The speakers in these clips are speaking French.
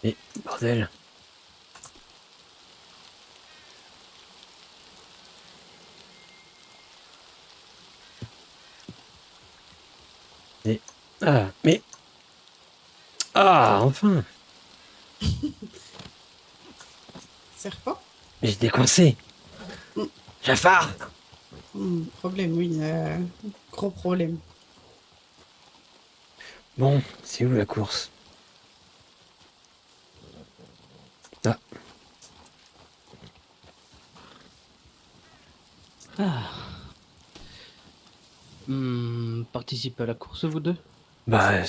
Mais, bordel. Et... Ah, mais... Ah, enfin. Serpent? Mais j'étais coincé. Jafar. Problème, oui. Gros problème. Bon, c'est où la course? Ah, Ah. Participez à la course, vous deux? bah,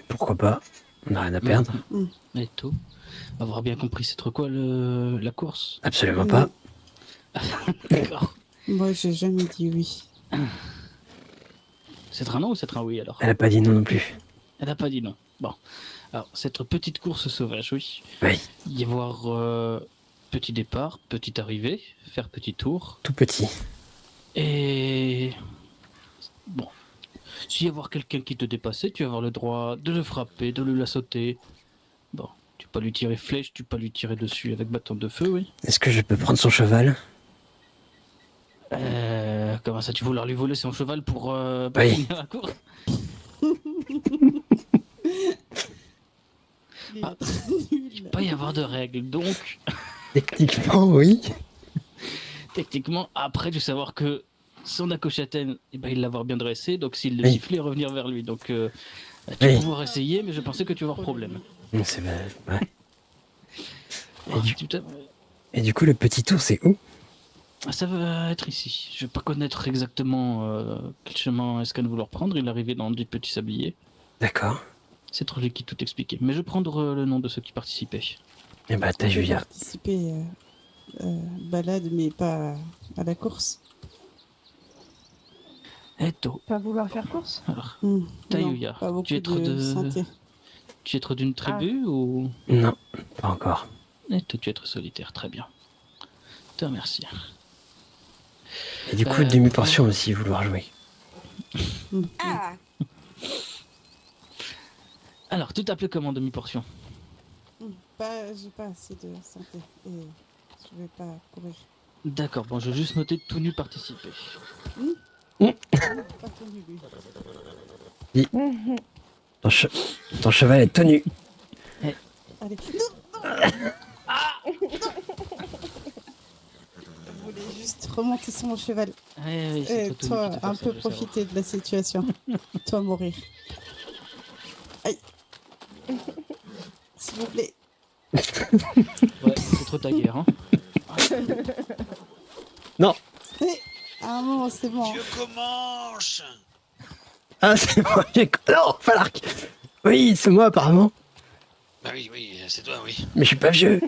pourquoi pas? On n'a rien à perdre. Et tout. Avoir bien compris, c'est trop quoi la course? Absolument Non. pas. D'accord. Moi, j'ai jamais dit oui. C'est un non ou c'est un oui alors? Elle a pas dit non non plus. Elle n'a pas dit non. Bon. Alors, cette petite course sauvage, oui. Oui, Y avoir petit départ, petite arrivée, faire petit tour. tout petit. Et. Bon. S'il y avoir quelqu'un qui te dépassait, tu vas avoir le droit de le frapper, de le sauter. Bon. Tu peux pas lui tirer flèche, tu peux pas lui tirer dessus avec bâton de feu, oui. Est-ce que je peux prendre son cheval? Comment ça, tu vouloir lui voler son cheval pour Oui. finir la course? Il Ah. est trop nul. Il peut pas y avoir de règles, donc Techniquement, oui. techniquement, après, tu savoir que son accouchataine, eh ben, il l'avoir bien dressé, donc s'il le Oui. sifflait, revenir vers lui. Donc, tu Oui. vas pouvoir essayer, mais je pensais que tu vas avoir problème. C'est vrai. Ouais. Oh, du... Et du coup, le petit tour, c'est où? Ça va être ici. Je vais pas connaître exactement quel chemin est-ce qu'elle va vouloir prendre. Il est arrivé dans du petit sablier. D'accord. C'est trop lui qui tout expliqué. Mais je vais prendre le nom de ceux qui participaient. Eh bah, On peut Tajuya. participer balade, mais pas à la course. Eto. Pas vouloir faire course? Alors, Non, Taïuya, pas beaucoup tu es être de de... santé. Tu es être d'une tribu ou... Non, pas encore. Eto, tu es être solitaire, très bien. Te remercie. Et du coup, demi-portion aussi, vouloir jouer. Ah. Alors, tu t'appelles comment demi-portion? J'ai pas assez de santé et je vais pas courir. D'accord, bon, je vais juste noter tout nu participer. Pas connu, lui. Ton cheval est tenu. Allez. Non. Je voulais juste remonter sur mon cheval. Oui, Et toi, un peu profiter de la situation. Toi, mourir. Aïe. S'il vous plaît. Ouais, c'est trop ta guerre, hein. Non. À un moment, c'est bon. Dieu commence. Ah, c'est moi. Non, Falark. Oui, c'est moi, apparemment. Bah oui, c'est toi, oui. Mais je suis pas vieux.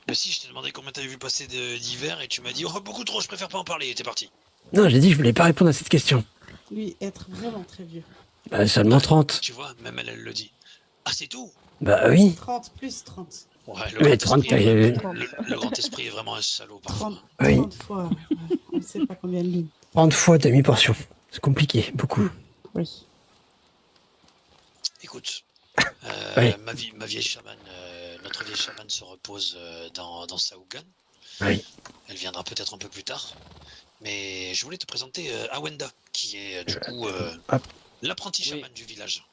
Bah si, je t'ai demandé combien t'avais vu passer d'hiver et tu m'as dit oh beaucoup trop, je préfère pas en parler et t'es parti. Non, j'ai dit que je voulais pas répondre à cette question. Lui, être vraiment très vieux. Bah, seulement 30. Tu vois, même elle le dit. Ah c'est tout. Bah oui. 30 plus 30. Ouais, Mais 30, le grand esprit est vraiment un salaud parfois. 30, Oui. 30 fois. On ne sait pas combien de lignes. 30 fois demi-portion. C'est compliqué, beaucoup. Oui. Écoute, Oui. ma vieille chamane, notre vieille chamane se repose dans Saougan. Oui. Elle viendra peut-être un peu plus tard. Mais je voulais te présenter Awenda, qui est du coup l'apprenti chaman du village.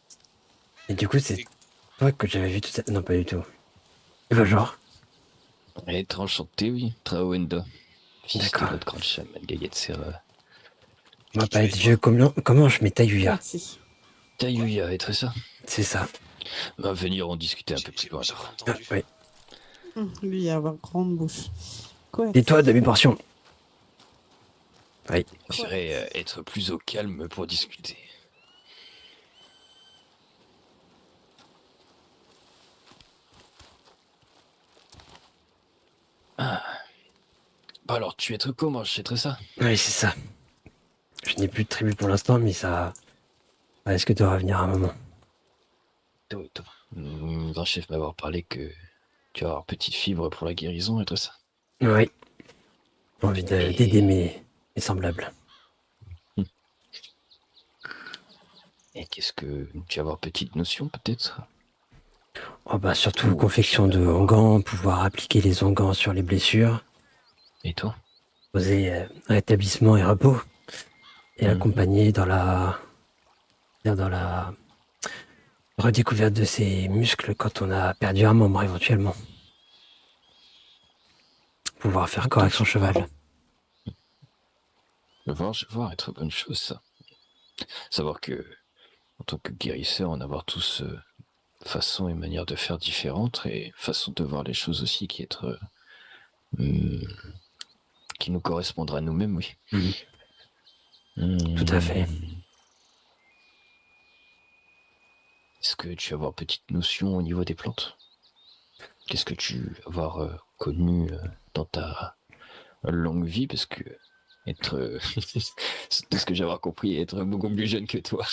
Et du coup, c'est toi que j'avais vu tout ça. Non, pas du tout. Bonjour. Être enchanté, oui. Trawenda. Fils de D'accord. notre grande chaman Gaillette Serra. On va pas être vieux. Comment je mets Taïuya? Merci. Taïuya, être ça. C'est ça. Va venir en discuter un peu plus loin. J'ai pas Ah, entendu. oui. Lui, avoir grande bouche. Quoi? Et toi, demi-portion? Oui. Je préférais être plus au calme pour discuter. Ah. Bah alors, tu es être comment, je sais très ça. Oui, c'est ça. Je n'ai plus de tribu pour l'instant, mais ça risque de revenir à un moment. Le grand chef m'avoir parlé que tu vas avoir petite fibre pour la guérison et tout ça. Oui. J'ai envie d'aider mes semblables. Et qu'est-ce que tu vas avoir petite notion peut-être Oh bah surtout Oh, confection de onguents, pouvoir appliquer les onguents sur les blessures, Et toi? poser rétablissement et repos, et Mhm. accompagner dans la redécouverte de ses muscles quand on a perdu un membre éventuellement. Pouvoir faire corps avec son cheval. Je voir être bonne chose, ça. Savoir que, en tant que guérisseur, en avoir tous façon et manière de faire différentes et façon de voir les choses aussi hum, qui nous correspondra à nous-mêmes, oui. Mhm. Tout à fait. Est-ce que tu vas avoir petite notion au niveau des plantes? Qu'est-ce que tu vas avoir connu dans ta longue vie? Parce que être, de ce que j'ai avoir compris, être beaucoup plus jeune que toi.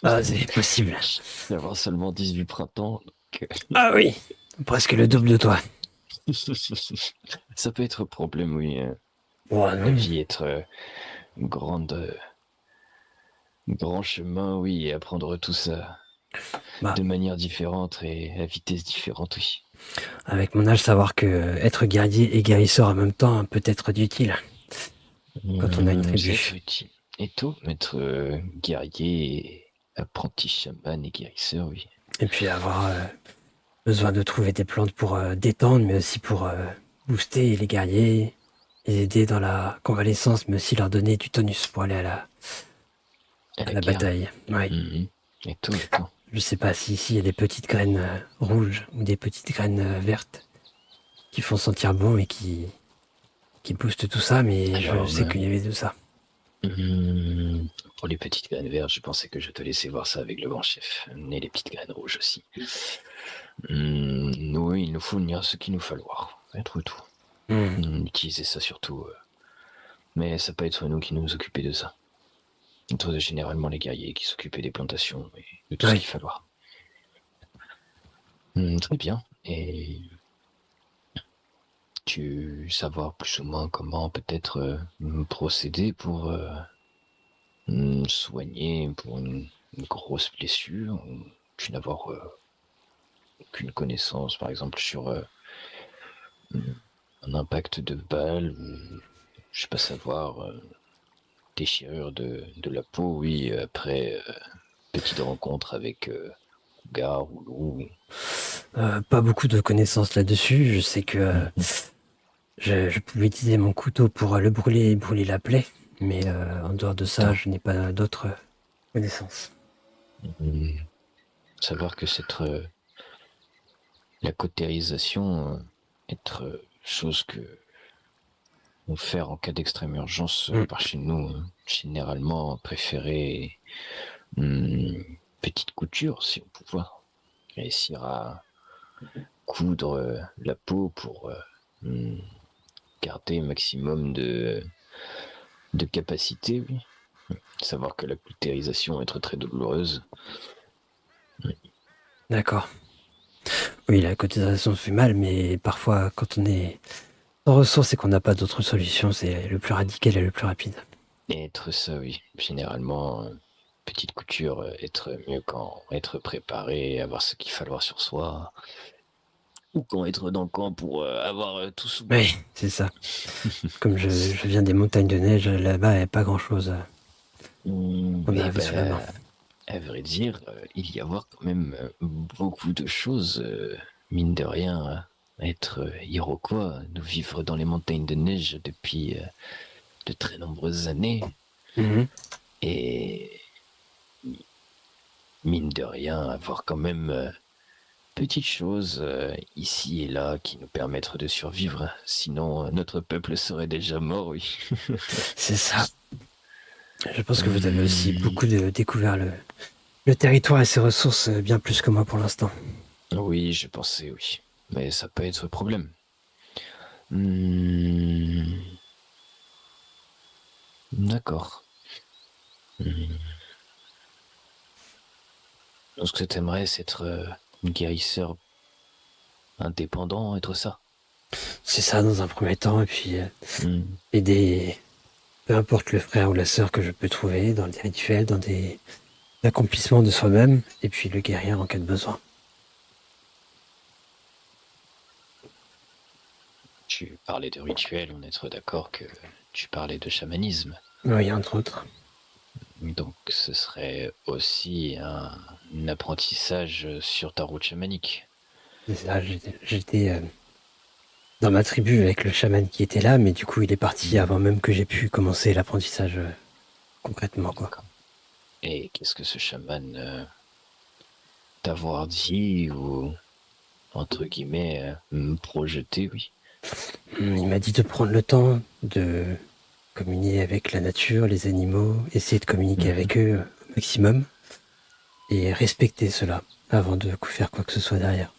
Ah, c'est possible. D'avoir seulement 18 printemps. Donc, Ah oui, presque le double de toi. ça peut être un problème, oui. Oh La non. vie, être grande, grand chemin, oui, et apprendre tout ça Bah, de manière différente et à vitesse différente, oui. avec mon âge, savoir que être guerrier et guérisseur en même temps peut être utile quand on a une Ça tribu. être utile. Et toi, être guerrier, et apprenti chaman et guérisseur, oui. Et puis avoir besoin de trouver des plantes pour détendre, mais aussi pour booster les guerriers, les aider dans la convalescence, mais aussi leur donner du tonus pour aller à À la la guerre. bataille. Ouais. Mhm. Et toi. Je sais pas si ici il y a des petites graines rouges ou des petites graines vertes qui font sentir bon et qui boostent tout ça, mais je Alors, sais qu'il y avait de ça. pour les petites graines vertes, je pensais que je te laissais voir ça avec le grand chef. Et les petites graines rouges aussi. Nous, il nous faut venir ce qu'il nous falloir. Être tout. Utiliser ça surtout. Mais ça peut être nous qui nous occuper de ça. Être généralement les guerriers qui s'occupaient des plantations et de tout ce Oui. qu'il falloir. Très bien. Et tu savoir plus ou moins comment peut-être procéder pour soigner pour une grosse blessure, ou tu n'avoir aucune connaissance, par exemple, sur un impact de balle, ou, je sais pas savoir, déchirure de la peau, oui, après petite rencontre avec gare ou loup. Pas beaucoup de connaissances là-dessus. Je sais que je pouvais utiliser mon couteau pour le brûler et brûler la plaie, mais en dehors de ça, je n'ai pas d'autres connaissances. Savoir que la cautérisation, être chose que on faire en cas d'extrême urgence par chez nous, généralement préféré petite couture si on pouvait réussir à coudre la peau pour garder un maximum de capacité, oui. Savoir que la cautérisation est très très douloureuse. D'accord. Oui, la cotisation fait mal, mais parfois, quand on est sans ressources et qu'on n'a pas d'autre solution, c'est le plus radical et le plus rapide. Et être ça, oui. Généralement, petite couture, être mieux quand être préparé, avoir ce qu'il falloir sur soi. Ou quand être dans le camp pour avoir tout sous main. Oui, c'est ça. Comme je viens des montagnes de neige, là-bas, il n'y a pas grand-chose qu'on avait sous la main. À vrai dire, il y avoir quand même beaucoup de choses, mine de rien, être Iroquois, nous vivre dans les montagnes de neige depuis de très nombreuses années, et mine de rien, avoir quand même petites choses ici et là qui nous permettent de survivre. Sinon, notre peuple serait déjà mort, oui. C'est ça. Je pense que vous avez aussi beaucoup découvert le territoire et ses ressources bien plus que moi pour l'instant. Oui, je pensais, oui. Mais ça peut être problème. D'accord. Donc ce que tu aimerais, c'est être un guérisseur indépendant, être ça. C'est ça dans un premier temps, et puis aider, peu importe le frère ou la sœur que je peux trouver, dans des rituels, dans des accomplissements de soi-même, et puis le guérir en cas de besoin. Tu parlais de rituel, on est d'accord que tu parlais de chamanisme. Oui, entre autres. Donc ce serait aussi un apprentissage sur ta route chamanique. C'est ça, j'étais dans ma tribu avec le chaman qui était là, mais du coup, il est parti avant même que j'ai pu commencer l'apprentissage concrètement, quoi. D'accord. Et qu'est-ce que ce chaman t'avoir dit ou, entre guillemets, me projeter, oui. Il m'a dit de prendre le temps de communier avec la nature, les animaux, essayer de communiquer avec eux au maximum et respecter cela avant de faire quoi que ce soit derrière.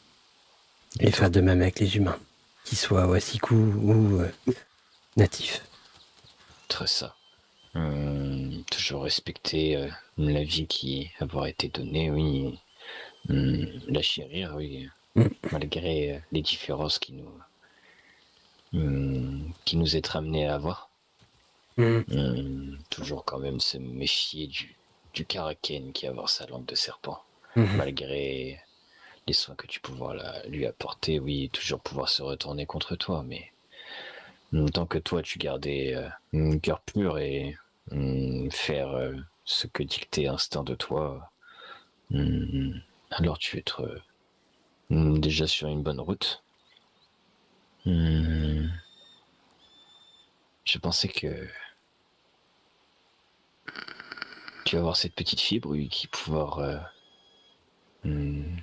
Et faire de même avec les humains, qu'ils soient Wasiku ou natifs. Très ça. Toujours respecter la vie qui avoir été donnée, oui. La chérir, oui. Malgré les différences qui nous est amené à avoir. Toujours quand même se méfier du Karaken qui a avoir sa langue de serpent. Malgré les soins que tu pourras lui apporter, oui, toujours pouvoir se retourner contre toi, mais tant que toi tu gardais un cœur pur et faire ce que dictait l'instinct de toi, alors tu es déjà sur une bonne route. Je pensais que tu vas avoir cette petite fibre oui, qui pouvoir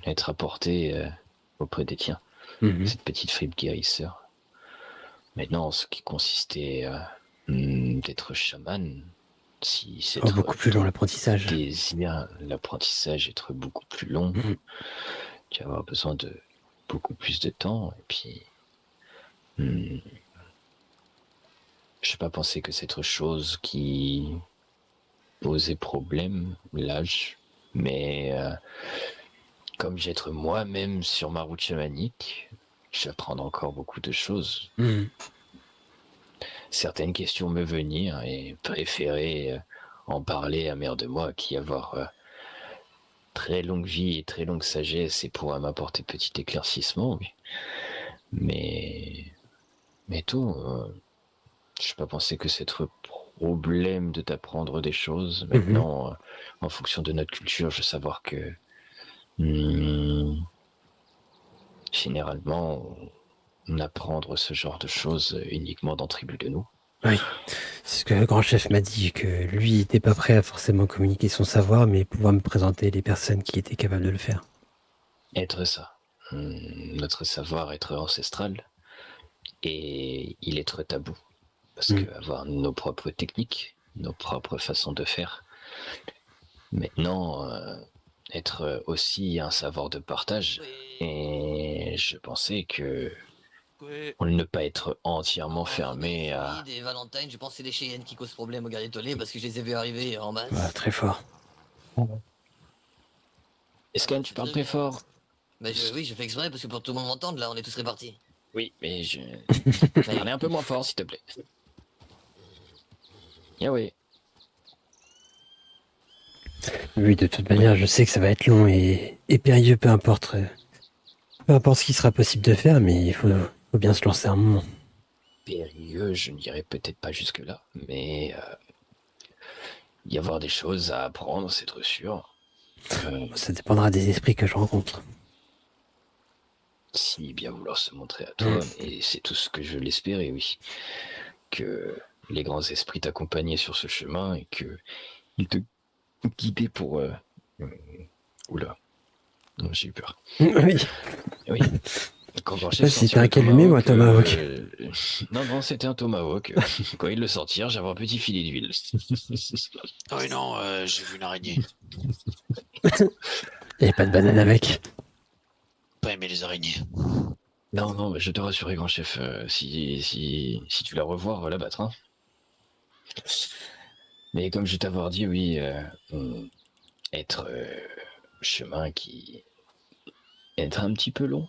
être apportée auprès des tiens. Cette petite fibre guérisseur. Maintenant, ce qui consistait d'être chaman, si c'est beaucoup plus long l'apprentissage. Désir l'apprentissage être beaucoup plus long, tu vas avoir besoin de beaucoup plus de temps. Et puis, je n'ai pas pensé que c'est autre chose qui posait problème, l'âge. Mais comme j'être moi-même sur ma route chamanique, j'apprends encore beaucoup de choses. Certaines questions me venir et préférer en parler à mère de moi qui avoir très longue vie et très longue sagesse et pourra m'apporter petit éclaircissement, oui. Mais tout, je n'ai pas pensé que c'est un problème de t'apprendre des choses. Maintenant, en fonction de notre culture, je veux savoir que généralement, on apprendre ce genre de choses uniquement dans Tribu de nous. Oui, c'est ce que le grand chef m'a dit, que lui n'était pas prêt à forcément communiquer son savoir, mais pouvoir me présenter les personnes qui étaient capables de le faire. Être ça. Notre savoir être ancestral et il être tabou. Parce que avoir nos propres techniques, nos propres façons de faire. Maintenant, être aussi un savoir de partage. Et je pensais que on ne pas être entièrement fermé à... Des Valentine, je pense que c'est des Cheyennes qui causent problème au Garritolé parce que je les ai vus arriver en masse. Bah, très fort. Escan, tu parles très fort. Bah oui, je fais exprès parce que pour que tout le monde m'entende, là, on est tous répartis. Oui, mais je... Parlez un peu moins fort, s'il te plaît. Oui. Oui, de toute manière, je sais que ça va être long et périlleux, peu importe ce qui sera possible de faire, mais il faut bien se lancer un moment. Périlleux, je n'irai peut-être pas jusque-là, mais y avoir des choses à apprendre, c'est trop sûr. Ça dépendra des esprits que je rencontre. Si bien vouloir se montrer à toi, et c'est tout ce que je l'espérais, oui. Que les grands esprits t'accompagnaient sur ce chemin et que ils te guidaient pour... Oula, non, j'ai eu peur. Oui. C'était un calumet ou un tomahawk Non, c'était un tomahawk. Quand ils le sortirent, j'avais un petit filet d'huile. Oh oui, non, j'ai vu une araignée. Il n'y avait pas de banane avec. Pas aimé les araignées. Non, mais je te rassurer, grand chef, si tu la revois, va la battre. Hein. Mais comme je t'avais dit, oui, être chemin qui être un petit peu long.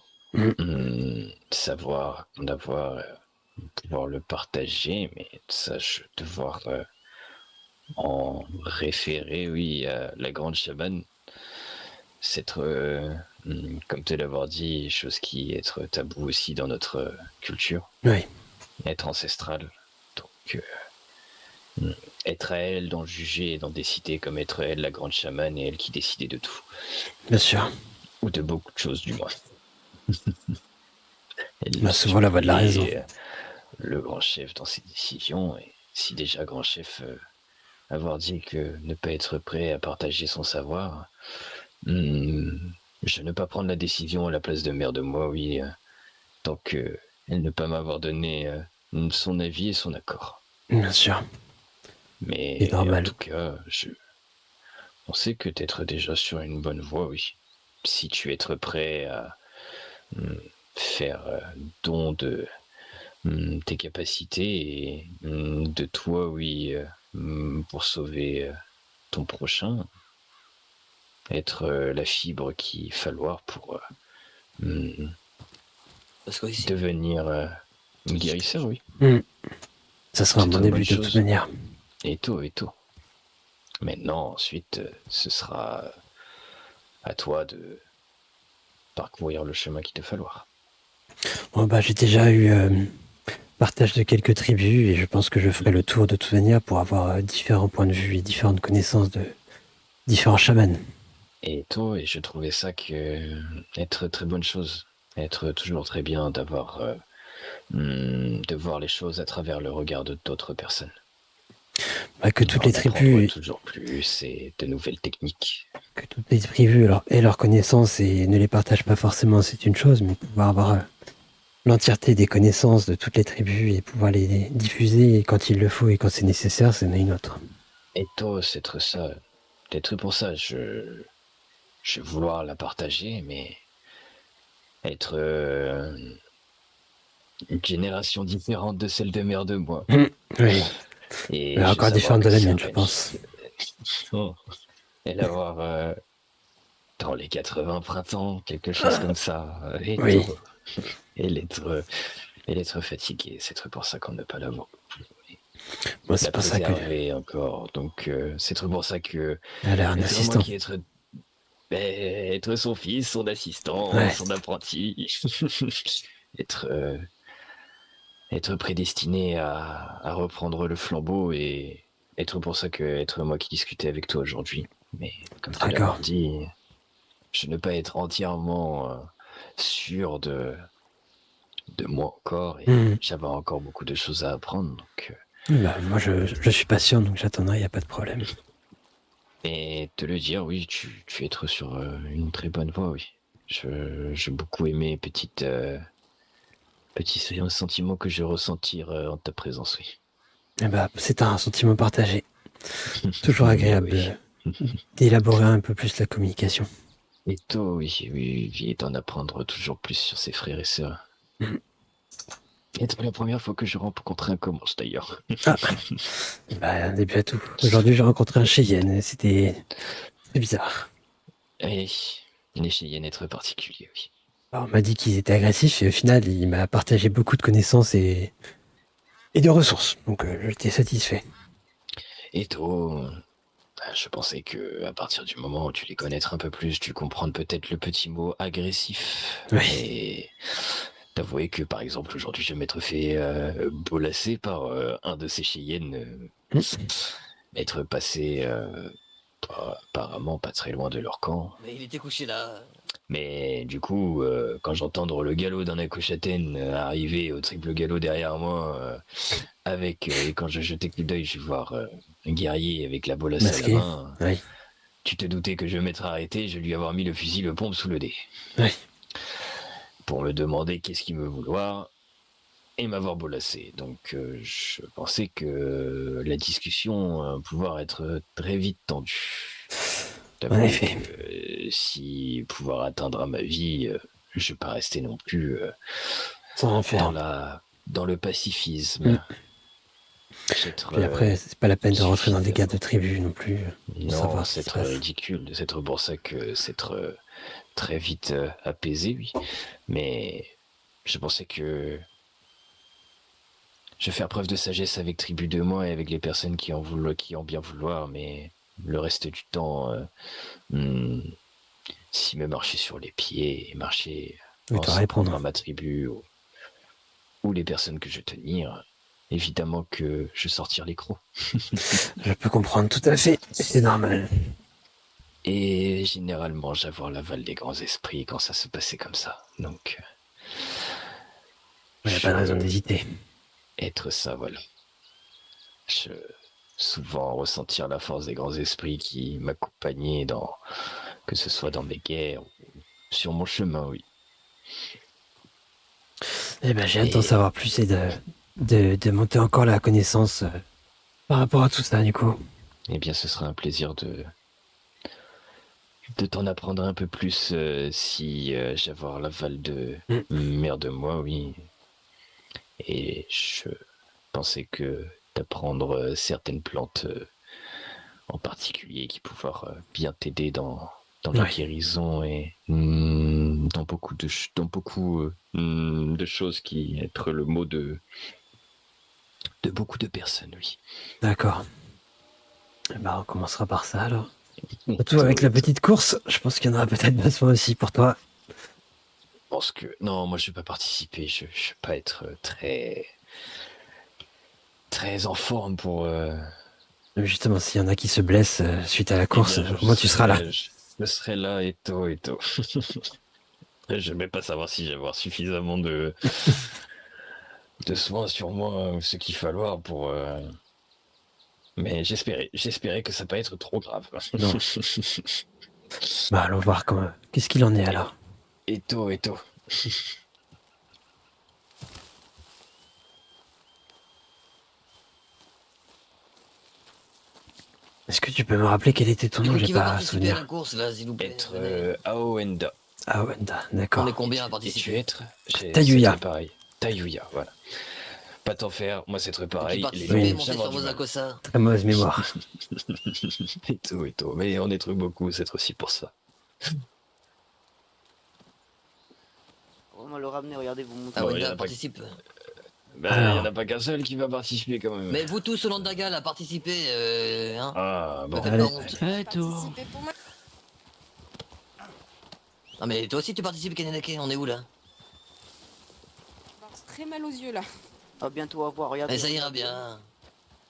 Savoir pouvoir le partager, mais sache devoir en référer, oui, à la grande chamane. C'est être comme te l'avoir dit, chose qui est être tabou aussi dans notre culture, Oui, être ancestrale. Donc, être à elle d'en juger et d'en décider, comme être elle la grande chamane et elle qui décidait de tout. bien sûr. Ou de beaucoup de choses, du moins. Elle Bah, souvent la voix de la raison. supprimait, le grand chef dans ses décisions. Et si déjà grand chef avoir dit que ne pas être prêt à partager son savoir, je ne pas prendre la décision à la place de mère de moi, oui, tant que elle ne pas m'avoir donné son avis et son accord. Bien sûr. Mais C'est en normal. tout cas, on sait que d'être déjà sur une bonne voie, oui. Si tu es prêt à faire don de tes capacités et de toi, oui, pour sauver ton prochain, être la fibre qu'il falloir pour Parce que ici, devenir guérisseur, oui. Ça sera un C'est bon une début bonne de toute chose. manière. Et tôt. Maintenant, ensuite, ce sera à toi de parcourir le chemin qu'il te falloir. Bon, bah, j'ai déjà eu partage de quelques tribus et je pense que je ferai le tour de toute manière pour avoir différents points de vue et différentes connaissances de différents chamans. Et tôt, et je trouvais ça être très bonne chose. Être toujours très bien d'avoir de voir les choses à travers le regard d'autres personnes. Bah, que toutes les D'en apprendre tribus toujours plus et de nouvelles techniques. que toutes les tribus aient leurs connaissances et ne les partagent pas forcément, c'est une chose, mais pouvoir avoir l'entièreté des connaissances de toutes les tribus et pouvoir les diffuser quand il le faut et quand c'est nécessaire, c'en est une autre. Et toi, c'est être ça. Peut-être pour ça, je vais vouloir la partager, mais être une génération différente de celle de mère de moi. Oui, Et mais je encore savoir différente de que la ça mienne, je va pense. et l'avoir dans les 80 printemps, quelque chose comme ça. Et Oui. tout. Et l'être fatigué, c'est pour ça qu'on ne peut pas l'avoir. Moi, c'est La pour ça que préserver encore. Donc c'est pour ça que elle a un c'est moi assistant. qui être son fils, son assistant, Ouais. son apprenti. être prédestiné à reprendre le flambeau et être pour ça que être moi qui discutais avec toi aujourd'hui. Mais comme tu l'as D'accord. dit, je ne pas être entièrement sûr de moi encore et j'avais encore beaucoup de choses à apprendre. Donc, Bah, moi, je suis patient, donc j'attendrai, il n'y a pas de problème. et te le dire, oui, tu es sur une très bonne voie, oui. J'ai beaucoup aimé petits sentiments que je ressentir en ta présence, oui. Eh bah, c'est un sentiment partagé. Toujours agréable Oui. d'élaborer un peu plus la communication. Et toi, oui, et d'en apprendre toujours plus sur ses frères et sœurs. Et c'est la première fois que je rencontre un Comanche d'ailleurs. Ah, bah, un début à tout. Aujourd'hui, j'ai rencontré un Cheyenne, c'était bizarre. Et les Cheyennes être particuliers, oui. Alors, on m'a dit qu'ils étaient agressifs et au final, il m'a partagé beaucoup de connaissances et de ressources. Donc, j'étais satisfait. Et toi, je pensais que à partir du moment où tu les connaître un peu plus, tu comprends peut-être le petit mot agressif. Oui. Et d'avouer que par exemple aujourd'hui je vais m'être fait bolasser par un de ces Cheyennes, être passé apparemment pas très loin de leur camp. mais il était couché là. Mais du coup, quand j'entends le galop d'un Akoshaten arriver au triple galop derrière moi, et quand je jetais coup d'œil, je vais voir un guerrier avec la bolasse à la Masqué. main. Oui. Tu te doutais que je vais m'être arrêté, je lui avoir mis le fusil, le pompe sous le dé. Oui. Pour me demander qu'est-ce qu'il me vouloir et m'avoir bolassé. Donc je pensais que la discussion pouvoir être très vite tendue. En effet. Si pouvoir atteindre à ma vie, je vais pas rester non plus Sans rien faire. dans le pacifisme. Puis après, c'est pas la peine de rentrer dans des guerres de tribus non plus. Non, c'est très ridicule. C'est pour ça que c'est très vite apaisé, oui. Mais je pensais que je vais faire preuve de sagesse avec Tribu de moi et avec les personnes qui ont bien vouloir, mais le reste du temps, s'il me marcher sur les pieds et marcher Oui, en t'auras à s'en répondre. prendre à ma tribu ou les personnes que je tenir, évidemment que je sortirai les crocs. Je peux comprendre tout à fait. C'est normal. Et généralement, j'avoue l'aval des grands esprits quand ça se passait comme ça. Donc, Il n'y a pas de raison d'hésiter. être ça, voilà. Je souvent ressentir la force des grands esprits qui m'accompagnaient que ce soit dans mes guerres ou sur mon chemin, oui. Eh ben, j'ai hâte d'en savoir plus et de monter encore la connaissance par rapport à tout ça, du coup. Eh bien, ce sera un plaisir de t'en apprendre un peu plus si j'avais l'aval de mère de moi, oui. Et je pensais que d'apprendre certaines plantes en particulier qui pouvoir bien t'aider dans la guérison et dans beaucoup de choses qui être le mot de beaucoup de personnes, oui. D'accord. Eh ben, on commencera par ça, alors. Surtout avec la petite course, je pense qu'il y en aura peut-être besoin aussi pour toi. Je pense que... Non, moi je vais pas participer, je vais pas être très en forme pour... Mais justement, s'il y en a qui se blessent suite à la course, au moins tu seras là. Je serai là, et tôt. Je vais pas savoir si je vais avoir suffisamment de soins sur moi, ce qu'il falloir pour... Mais j'espérais que ça va pas être trop grave. Non. Bah, allons voir qu'est-ce qu'il en est alors. Et tôt. Est-ce que tu peux me rappeler quel était ton Du nom? coup, J'ai qui va pas participer à la souvenir. course, là, s'il vous plaît? Être Venez. Aoenda. Ah, Wenda, On d'accord. est combien à Et tu participer? être Tayuya. c'est pareil. Tayuya, voilà. Pas t'en faire, moi c'est très Et puis pareil. participer, gens, monter j'avais sur du vos mal. Akosa. Très mauvaise mémoire. Et tôt. Mais on est truc beaucoup, c'est aussi pour ça. On va le ramener, regardez, vous montez. Ah, Bon, il y en Wenda a pas- participe. Ben, il y en a pas qu'un seul qui va participer quand même. Mais vous tous, au Landaga, là, participez, hein. Ah, bon. Me faites Allez. pas honte. Eh, toi. Ah, mais toi aussi, tu participes, Kanenake, on est où, là? Très mal aux yeux là. Ah, bientôt à voir, regardez. Mais ça ira bien.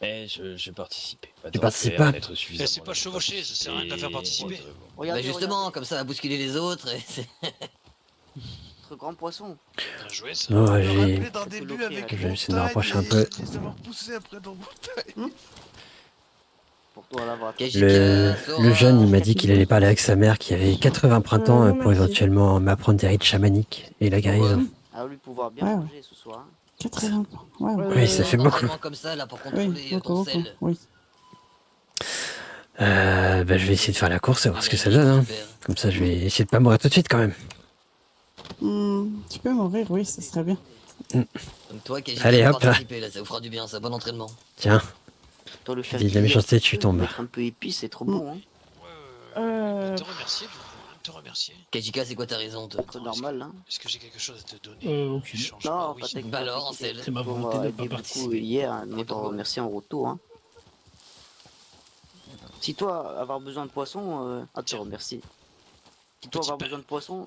Je participais. Tu participes pas? Mais c'est pas chevauché, ça sert à rien de la faire participer. Regardez, Bah, justement, comme ça, à bousculer les autres. Et notre grand poisson. Bien joué, ça. Non, Je me j'ai... rappelais D'un début avec Je vais essayer de me montagne rapprocher un et peu. les avoir poussés après dans montagne. Pour toi, là, va. Le jeune, il m'a dit qu'il allait parler avec sa mère, qui avait 80 printemps pour éventuellement m'apprendre des rites chamaniques et la guérison. À lui pouvoir bien Ouais. manger ce soir. 80 ans. Ouais, ouais. Oui, ça fait beaucoup. D'entraînement comme ça, là, pour Oui, contrôler beaucoup, ton beaucoup. sel. Oui. Bah, je vais essayer de faire la course et voir ce que ça donne. Hein. Super. Comme ça, je vais essayer de pas mourir tout de suite quand même. Tu peux mourir, oui, ce serait bien. Donc toi, Kajika, Allez, tu hop là. participer, là, ça vous fera du bien, ça, bon entraînement. Tiens, Toi, le faire dis de la griller méchanceté, un petit tu peu, tombes. mettre un peu épice, c'est trop bon. Hein. Te remercier, du coup. Te remercier. Kajika, c'est quoi ta raison, toi? C'est normal, hein. Est-ce que j'ai quelque chose à te donner? Aucune. Change Non, pas, pas oui. t'inquiète. Bah alors, Ansel. C'est ma On volonté m'a de aidé pas beaucoup participer. hier, hein, on t'en pourquoi remercie en retour. Hein. Si toi, avoir besoin de poisson, te remercie. Si toi, Petit avoir pain. besoin de poisson,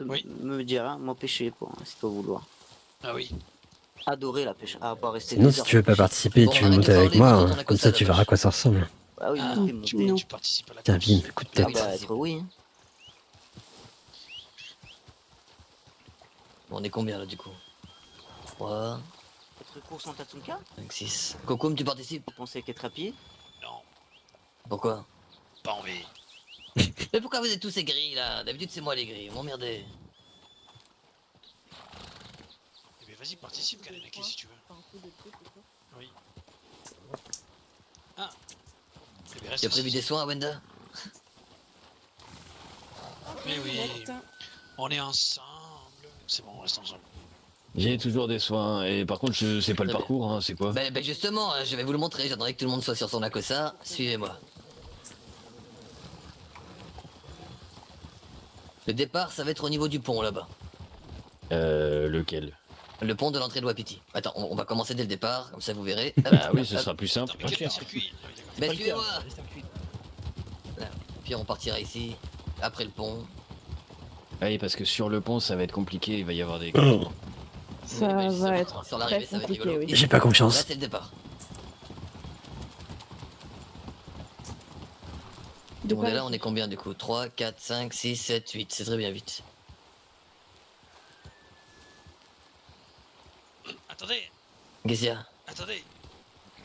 Oui. me dire, hein, m'empêcher, quoi, si toi vouloir. Ah oui. Adorer la pêche, à pas rester Sinon, des si heures tu veux à pas pêcher. participer, Bon, tu veux arrête de monter avec parler, moi. vous autres, Hein. on a Comme que ça, ça, tu la verras à vache. quoi ça ressemble. Ah oui, Ah, montez, Tu, montez. Non. tu participes à la Tiens, course. bim, coup de Ah tête. bah, être oui. Hein. Bon, on est combien, là, du coup? 3, Être course en Tatsunka 5, 6. Kokoum, tu participes? Vous pensez qu'être à pied Non, Pourquoi? pas envie. Mais pourquoi vous êtes tous ces gris, là? D'habitude, c'est moi les gris, vous m'emmerdez. Eh bien, vas-y, participe, Kanenake, si tu veux. Oui. Ah. Eh bien, reste Tu as prévu ici. des soins, Wenda? Mais oui, on est ensemble. C'est bon, on reste ensemble. J'ai toujours des soins, et par contre, je sais pas le Très bien. parcours, hein, c'est quoi? Ben justement, je vais vous le montrer, j'attendrai que tout le monde soit sur son Akosa. Suivez-moi. Le départ, ça va être au niveau du pont, là-bas. Lequel? Le pont de l'entrée de Wapiti. Attends, on va commencer dès le départ, comme ça vous verrez. Hop, Ah oui, hop, ce hop. sera plus simple. Attends, mais quel circuit? Ah oui, d'accord. Ben suivez-moi. Là. Puis on partira ici, après le pont. Oui, parce que sur le pont, ça va être compliqué, il va y avoir des... Ça Ouais, bah, va justement, être sur très l'arrivée, ça va être compliqué, rigolo. oui. J'ai pas Là, confiance. c'est le départ. De Bon, quoi et là, on est combien du coup? 3, 4, 5, 6, 7, 8. C'est très bien vite. Attendez, Qu'est-ce qu'il y a? attendez.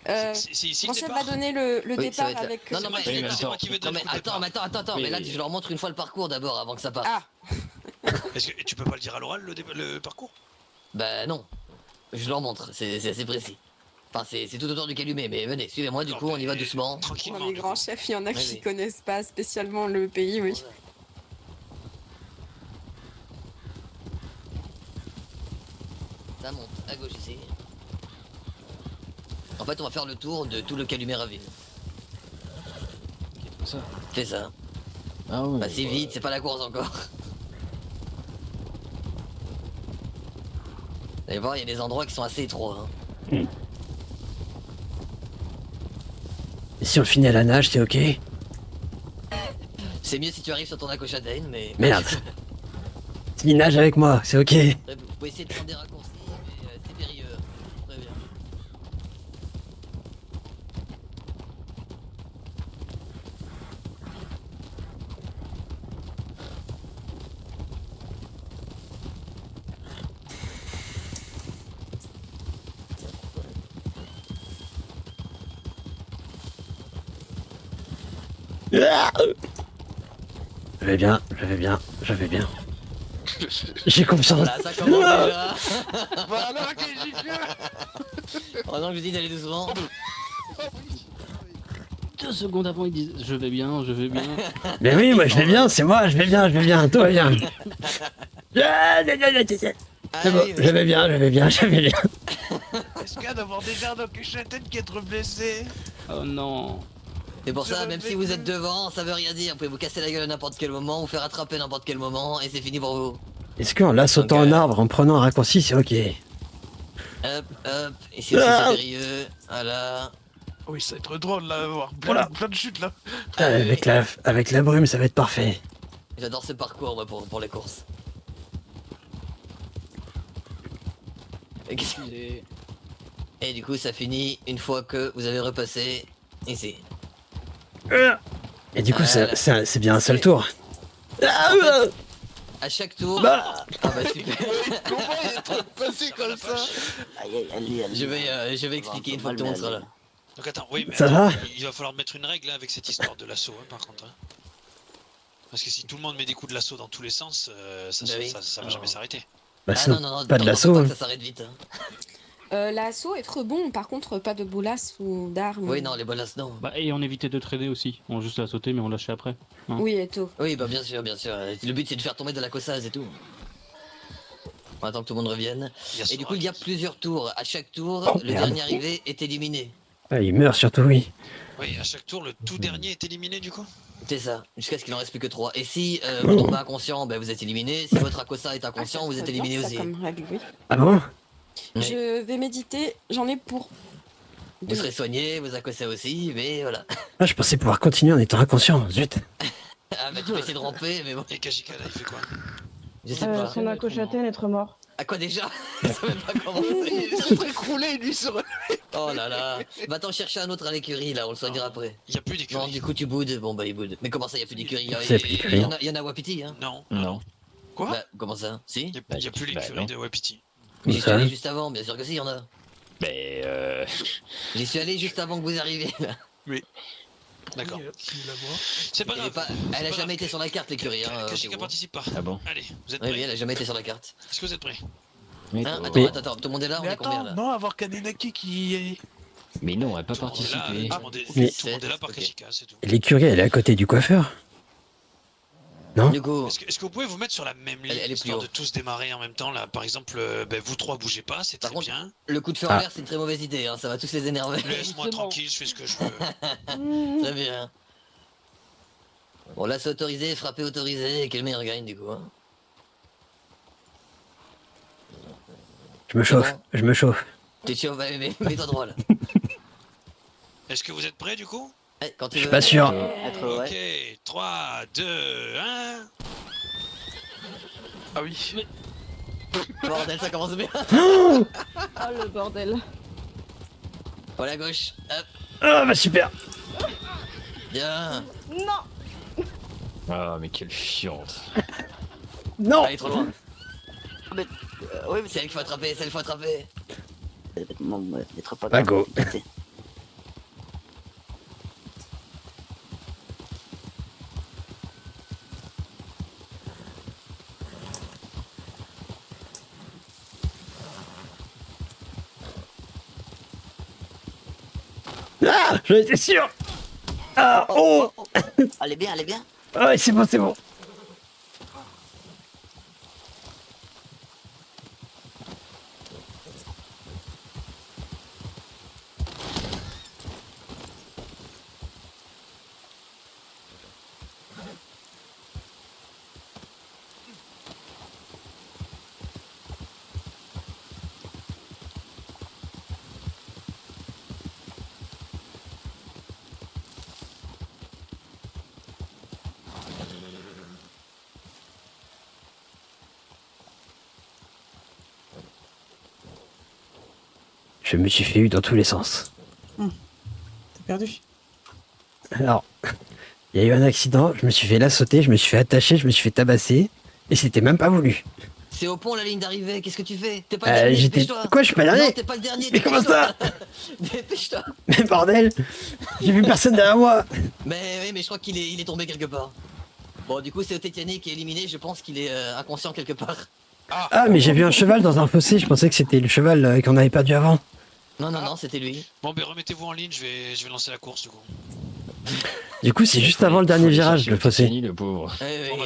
Euh, C'est ici le François départ. va donner le Oui, ça départ va être là. avec... Non, non, mais, Oui, mais c'est attends. moi qui vais non, donner mais le départ. attends, Oui, mais là, oui. je leur montre une fois le parcours d'abord avant que ça parte. Ah, Est-ce que tu peux pas le dire à l'oral, le parcours? Bah non, je leur montre, c'est assez précis. Enfin, c'est tout autour du calumet, mais venez, suivez-moi, du coup, on y va doucement. Tranquillement. dans les du grands coup. chefs, il y en a Oui, qui oui. connaissent pas spécialement le pays, oui. Ça monte à gauche ici. En fait, on va faire le tour de tout le calumet ravine. Ça. Fais ça. Ah oui. Pas si vite, c'est pas la course encore. Vous allez voir, il y a des endroits qui sont assez étroits. Hein. Et si on finit à la nage, c'est ok? C'est mieux si tu arrives sur ton Akoshaden, mais... Merde. S'il nage avec moi, c'est ok. Vous pouvez essayer de prendre des raccourcis, mais c'est périlleux. Très bien. Je vais bien, je vais bien, je vais bien. J'ai confiance. Voilà, ça commence déjà. Voilà, ok, j'y viens. Oh non, je vous dis d'aller doucement. 2 secondes avant, ils disent je vais bien, je vais bien. Mais oui, moi je vais bien, c'est moi, je vais bien, tout va bien. Ah, C'est bon, oui, je vais bien, je vais bien, je vais bien. Est-ce qu'il y a d'avoir déjà un Akoshaten qui est blessé? Oh non. C'est pour Je ça, même vais si vous plus. êtes devant, ça veut rien dire. Vous pouvez vous casser la gueule à n'importe quel moment, vous faire attraper n'importe quel moment, et c'est fini pour vous. Est-ce qu'en la sautant Donc, en arbre, en prenant un raccourci, c'est ok? Hop, hop, ici aussi c'est périlleux. Voilà. Oui, ça va être drôle là, avoir Voilà. plein de chutes là. Ah, oui, oui. Avec la brume, ça va être parfait. J'adore ce parcours moi, pour les courses. Et qu'est-ce que- Et du coup, ça finit une fois que vous avez repassé ici. Et du coup, Voilà. c'est bien un seul tour. À chaque tour. Bah. Ah bah super. Comment il est en train de passer comme ça? Aïe, aïe, allez, allez. Je vais expliquer une fois que tout le monde sera là. Donc attends, oui, mais Ça attends, va il va falloir mettre une règle là, avec cette histoire de l'assaut, hein, par contre. Hein. Parce que si tout le monde met des coups de l'assaut dans tous les sens, ça Bah oui. ça va jamais s'arrêter. Bah, Ah sinon, non, pas de t'en l'assaut. fais pas hein. que ça s'arrête vite. Hein. L'assaut être bon, par contre, pas de boulasse ou d'armes. Oui, non, les bolasses, non. Bah, et on évitait de traîner aussi. On juste la sauter, mais on lâchait après. Oui, et tout. Oui, bah bien sûr, bien sûr. Le but c'est de faire tomber de la cossase et tout. On attend que tout le monde revienne. Et du coup, il y a plusieurs tours. À chaque tour, Oh, le merde. dernier arrivé est éliminé. Ah, il meurt surtout, oui. Oui, à chaque tour, le tout dernier est éliminé du coup. C'est ça, jusqu'à ce qu'il en reste plus que 3. Et si vous tombez inconscient, bah, vous êtes éliminé. Si votre Akosa est inconscient, Ah, vous êtes très bien, éliminé ça, aussi. comme règle, oui. Ah bon? Oui. Je vais méditer, j'en ai pour... Vous deux. serez soigné, vos Akosa aussi, mais voilà. Ah, je pensais pouvoir continuer en étant inconscient. Zut. Ah bah tu peux essayer de ramper, mais bon, Et Kajika là, il fait quoi? je sais pas. Son Akoshaten être mort. À quoi déjà? Je sais même pas comment c'est. Il est sur écroulé, lui, sur... Oh là là. Va t'en chercher un autre à l'écurie, là, on le soignera après. Il y a plus Non, d'écurie. du coup tu boudes, bon bah il boude. Mais comment ça, y a plus d'écurie? C'est plus d'écurie. Il y en a à Wapiti, hein? Non, Non. Quoi? Bah, comment ça? Si? Il y a plus Bah, l'écurie non. de Wapiti. Comme J'y suis ça. allé juste avant, bien sûr que si, y en a. Mais J'y suis allé juste avant que vous arriviez. D'accord. Tu la vois? C'est pas grave. Elle a pas jamais grave. été sur la carte, l'écurie, hein. Kajika Théo. participe pas. Ah bon? Allez, vous êtes Oui, prêts? oui, elle a jamais été sur la carte. Est-ce que vous êtes prêts? mais, Hein, oh, attends, tout le monde est là, on Mais est combien attends, là? non, avoir Kanenaki qui... mais non, elle n'a pas Tout le monde est là, participé. tout le monde est- Mais- tout le monde est là par Ok. Kajika, c'est tout. Et l'écurie, elle est à côté du coiffeur? Non? Du coup, Est-ce que vous pouvez vous mettre sur la même ligne, Elle est plus histoire haut. de tous démarrer en même temps là? Par exemple, vous trois bougez pas, c'est Par très contre, bien. le coup de feu en Ah. l'air, c'est une très mauvaise idée, hein. Ça va tous les énerver. Laisse-moi Justement. tranquille, je fais ce que je veux. Très bien. Bon, là c'est autorisé, frapper autorisé, et quel meilleur gagne du coup, hein. Je me chauffe, bon je me chauffe. T'es chiant, bah, mets-toi droit là. Est-ce que vous êtes prêts du coup? Eh, quand tu Je suis veux. pas sûr. Être, ouais. Ok, 3, 2, 1. Ah oui. Bordel, ça commence bien. Oh le bordel. Voilà, à gauche. Hop, Ah bah super. bien. Non. Ah, mais quelle fiante. Non. Allez, trop loin. Oui, mais C'est elle qu'il faut attraper, c'est elle qu'il faut attraper. n'être pas Bah, dans la go. difficulté. Ah, j'en étais sûr. Ah, oh. Allez bien, allez bien. Ah ouais, c'est bon, c'est bon. Je me suis fait eu dans tous les sens. T'as perdu. Alors, il y a eu un accident, je me suis fait la sauter, je me suis fait attacher, je me suis fait tabasser, et c'était même pas voulu. C'est au pont la ligne d'arrivée, qu'est-ce que tu fais? T'es pas le dernier, J'étais... dépêche-toi. Quoi, je suis pas Non, dernier? t'es pas le dernier, Mais comment ça? Dépêche-toi. Mais bordel, j'ai vu personne derrière moi. Mais oui, mais je crois qu'il est tombé quelque part. Bon, du coup, c'est Otétiani qui est éliminé, je pense qu'il est inconscient quelque part. Ah, mais j'ai vu un cheval dans un fossé, je pensais que c'était le cheval qu'on avait perdu avant. Non, non, non, c'était lui. Bon, ben remettez-vous en ligne, je vais lancer la course du coup. Du coup, c'est juste avant le dernier virage, le fossé. Le pauvre. On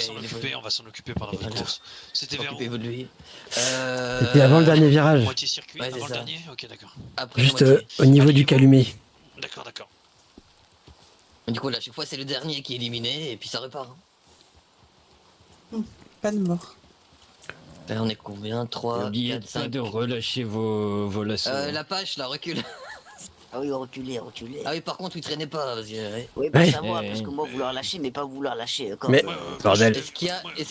va s'en occuper par la bonne course. C'était vers où? Occupez-vous de lui. C'était avant le dernier virage, Moitié circuit, Ouais, c'est avant le ça. dernier? Ok, d'accord. Après, juste moitié. au niveau Allez, du bon. calumet. D'accord, d'accord. Du coup, là, à chaque fois, c'est le dernier qui est éliminé, et puis ça repart. Pas de mort. Là, on est combien? 3, N'oubliez 4, pas 5... de relâcher vos lasso. La pâche, là, recule. Ah oui, reculer, reculer. Ah oui, par contre, il traînait pas, vas-y. Ouais. Oui, bah Ouais. ça moi, Ouais. parce que moi, vouloir lâcher, mais pas vouloir lâcher. Quand Mais, bordel. Est-ce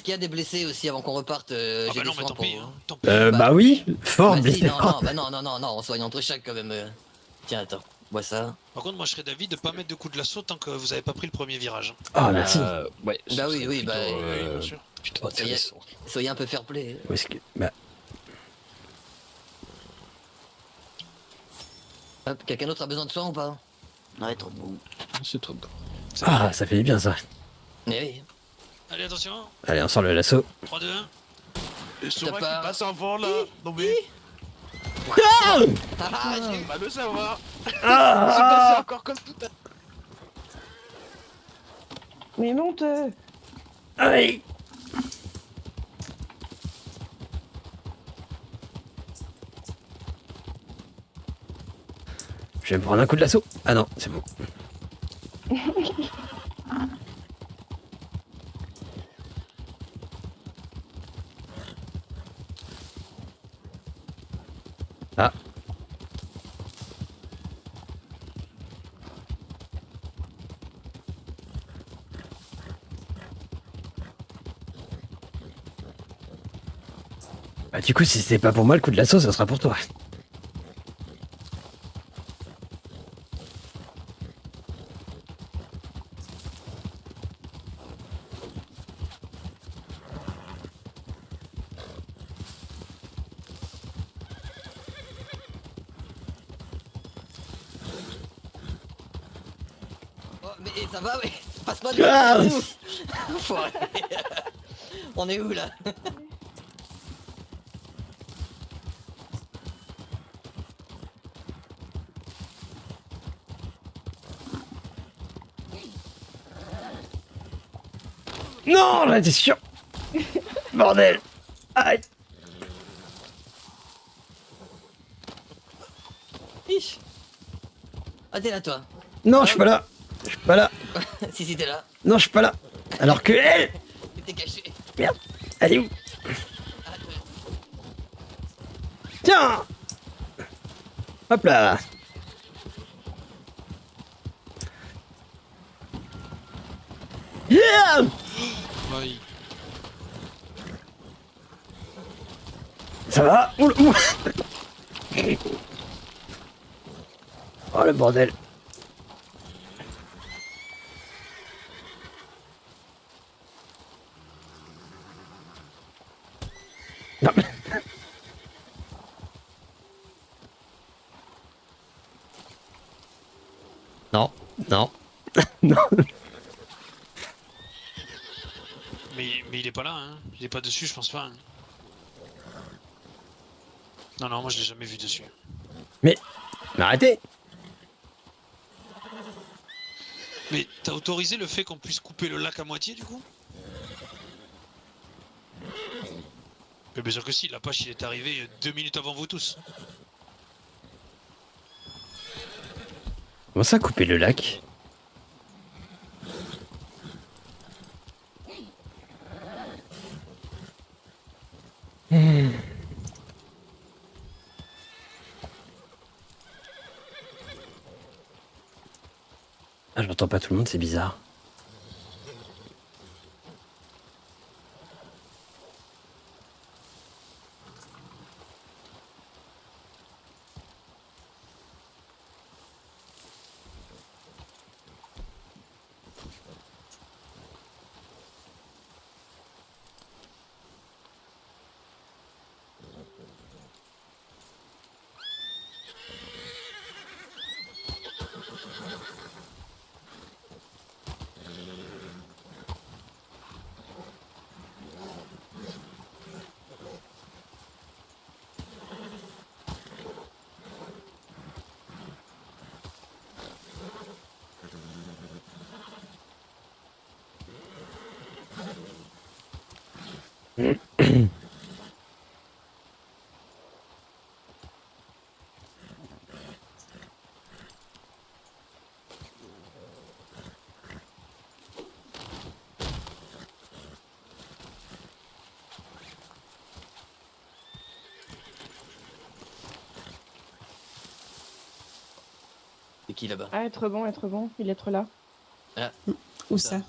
qu'il y a des blessés aussi avant qu'on reparte? Ah J'ai bah des non, mais soins tant pour pis, vous. hein. Tant pis. Bah oui, fort Bah si, blessé. non, on soigne entre chaque quand même. Tiens, attends, bois ça. Par contre, moi je serais d'avis de pas mettre de coup de lasso tant que vous avez pas pris le premier virage. Ah, merci. Ouais, ce Bah oui, serait oui, plutôt, bah, Oui, bien sûr. plutôt Bon, ça y est. intéressant. Soyez un peu fair play. Où est-ce que... Bah, Hop, quelqu'un d'autre a besoin de soins ou pas? Ouais, trop bon. C'est trop bon. ah, ça fait du bien ça. Mais oui. Allez, attention. Allez, on sort le lasso. 3, 2, 1. Et T'as Sora pas- qui passe avant là. Non mais, Ah, j'ai- pas le savoir. C'est Ah, passé encore comme tout à l'heure. Mais monte. aïe. Je vais me prendre un coup de lasso. Ah non, c'est bon. Ah. Bah du coup, si c'est pas pour moi le coup de lasso, ça sera pour toi. Oh, mais ça va, ouais. Passe-moi de Ah. là, c'est où? Enfoiré. On est où là? Non, là, t'es sûr. Bordel. Aïe. Ich. Ah, t'es là, toi. Non, je suis pas là. Je suis pas là. Si, t'es là. Non, je suis pas là. Alors que elle. T'es caché. Merde. Elle est où? Ah, toi. Tiens. Hop là. Yeah. Aïe. Ça va? Oula, oula. Oh le bordel. Non. Non, non, non. Mais il est pas là, hein. Il est pas dessus, je pense pas. Hein. Non, moi je l'ai jamais vu dessus. Mais arrêtez. Mais t'as autorisé le fait qu'on puisse couper le lac à moitié du coup? Mais bien sûr que si, l'Apache il est arrivé 2 minutes avant vous tous. Comment ça couper le lac? Ah, j'entends pas tout le monde, c'est bizarre. C'est qui là-bas? Ah, être bon, il est trop là. Où ça?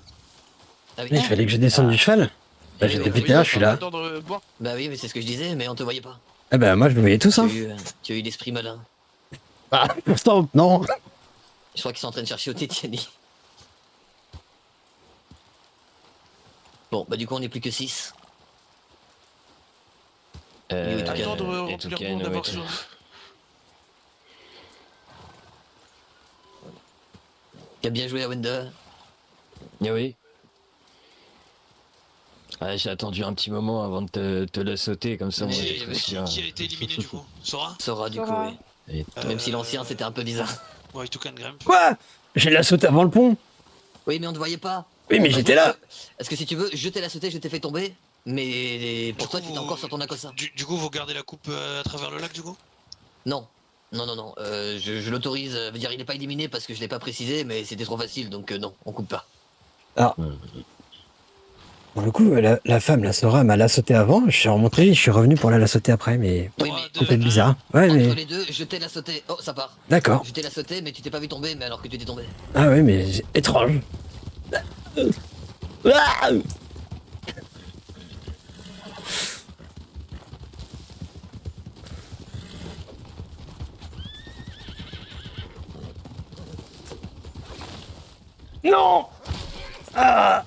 Ah oui. Mais il fallait que je descende du cheval. Bah j'étais pété là, je suis là. Bah oui, mais c'est ce que je disais, mais on te voyait pas. Ah bah moi je me voyais tous hein. Tu as eu l'esprit malin. Ah pourtant non. Je crois qu'ils sont en train de chercher au Tétiani. Bon, bah du coup on est plus que 6. Attends de en remplir tout cas, mon nous, d'avoir ouais, sur. Qui a bien joué à Wenda. Ah oui. Ah, j'ai attendu un petit moment avant de te la sauter, comme ça on Mais- est très mais sûr. Qui a été éliminé du coup? Sora? Sora du coup, Sora. oui. Et Même si l'ancien c'était un peu bizarre. Ouais, Toucan Grimp. Quoi? J'ai la sauté avant le pont. Oui, mais on te voyait pas. Oui mais Bah, j'étais là. Est-ce que si tu veux, je t'ai la sauté, je t'ai fait tomber. Mais pour Du toi, coup, tu étais encore sur ton Akosa. Du coup, vous gardez la coupe à travers le lac du coup? Non. Non. Je l'autorise. Veut dire, il n'est pas éliminé parce que je l'ai pas précisé, mais c'était trop facile, donc non, on coupe pas. Pour le coup, la femme, la Sora, m'a la sauté avant. Je suis remonté, je suis revenu pour la sauter après, mais Oui, Trois, mais deux, c'était un. bizarre. Ouais entre mais les deux, je t'ai la sauté. Oh, ça part. d'accord. Je t'ai la sauté, mais tu t'es pas vu tomber, mais alors que tu t'es tombé. Ah ouais mais c'est étrange. Ah non. Ah.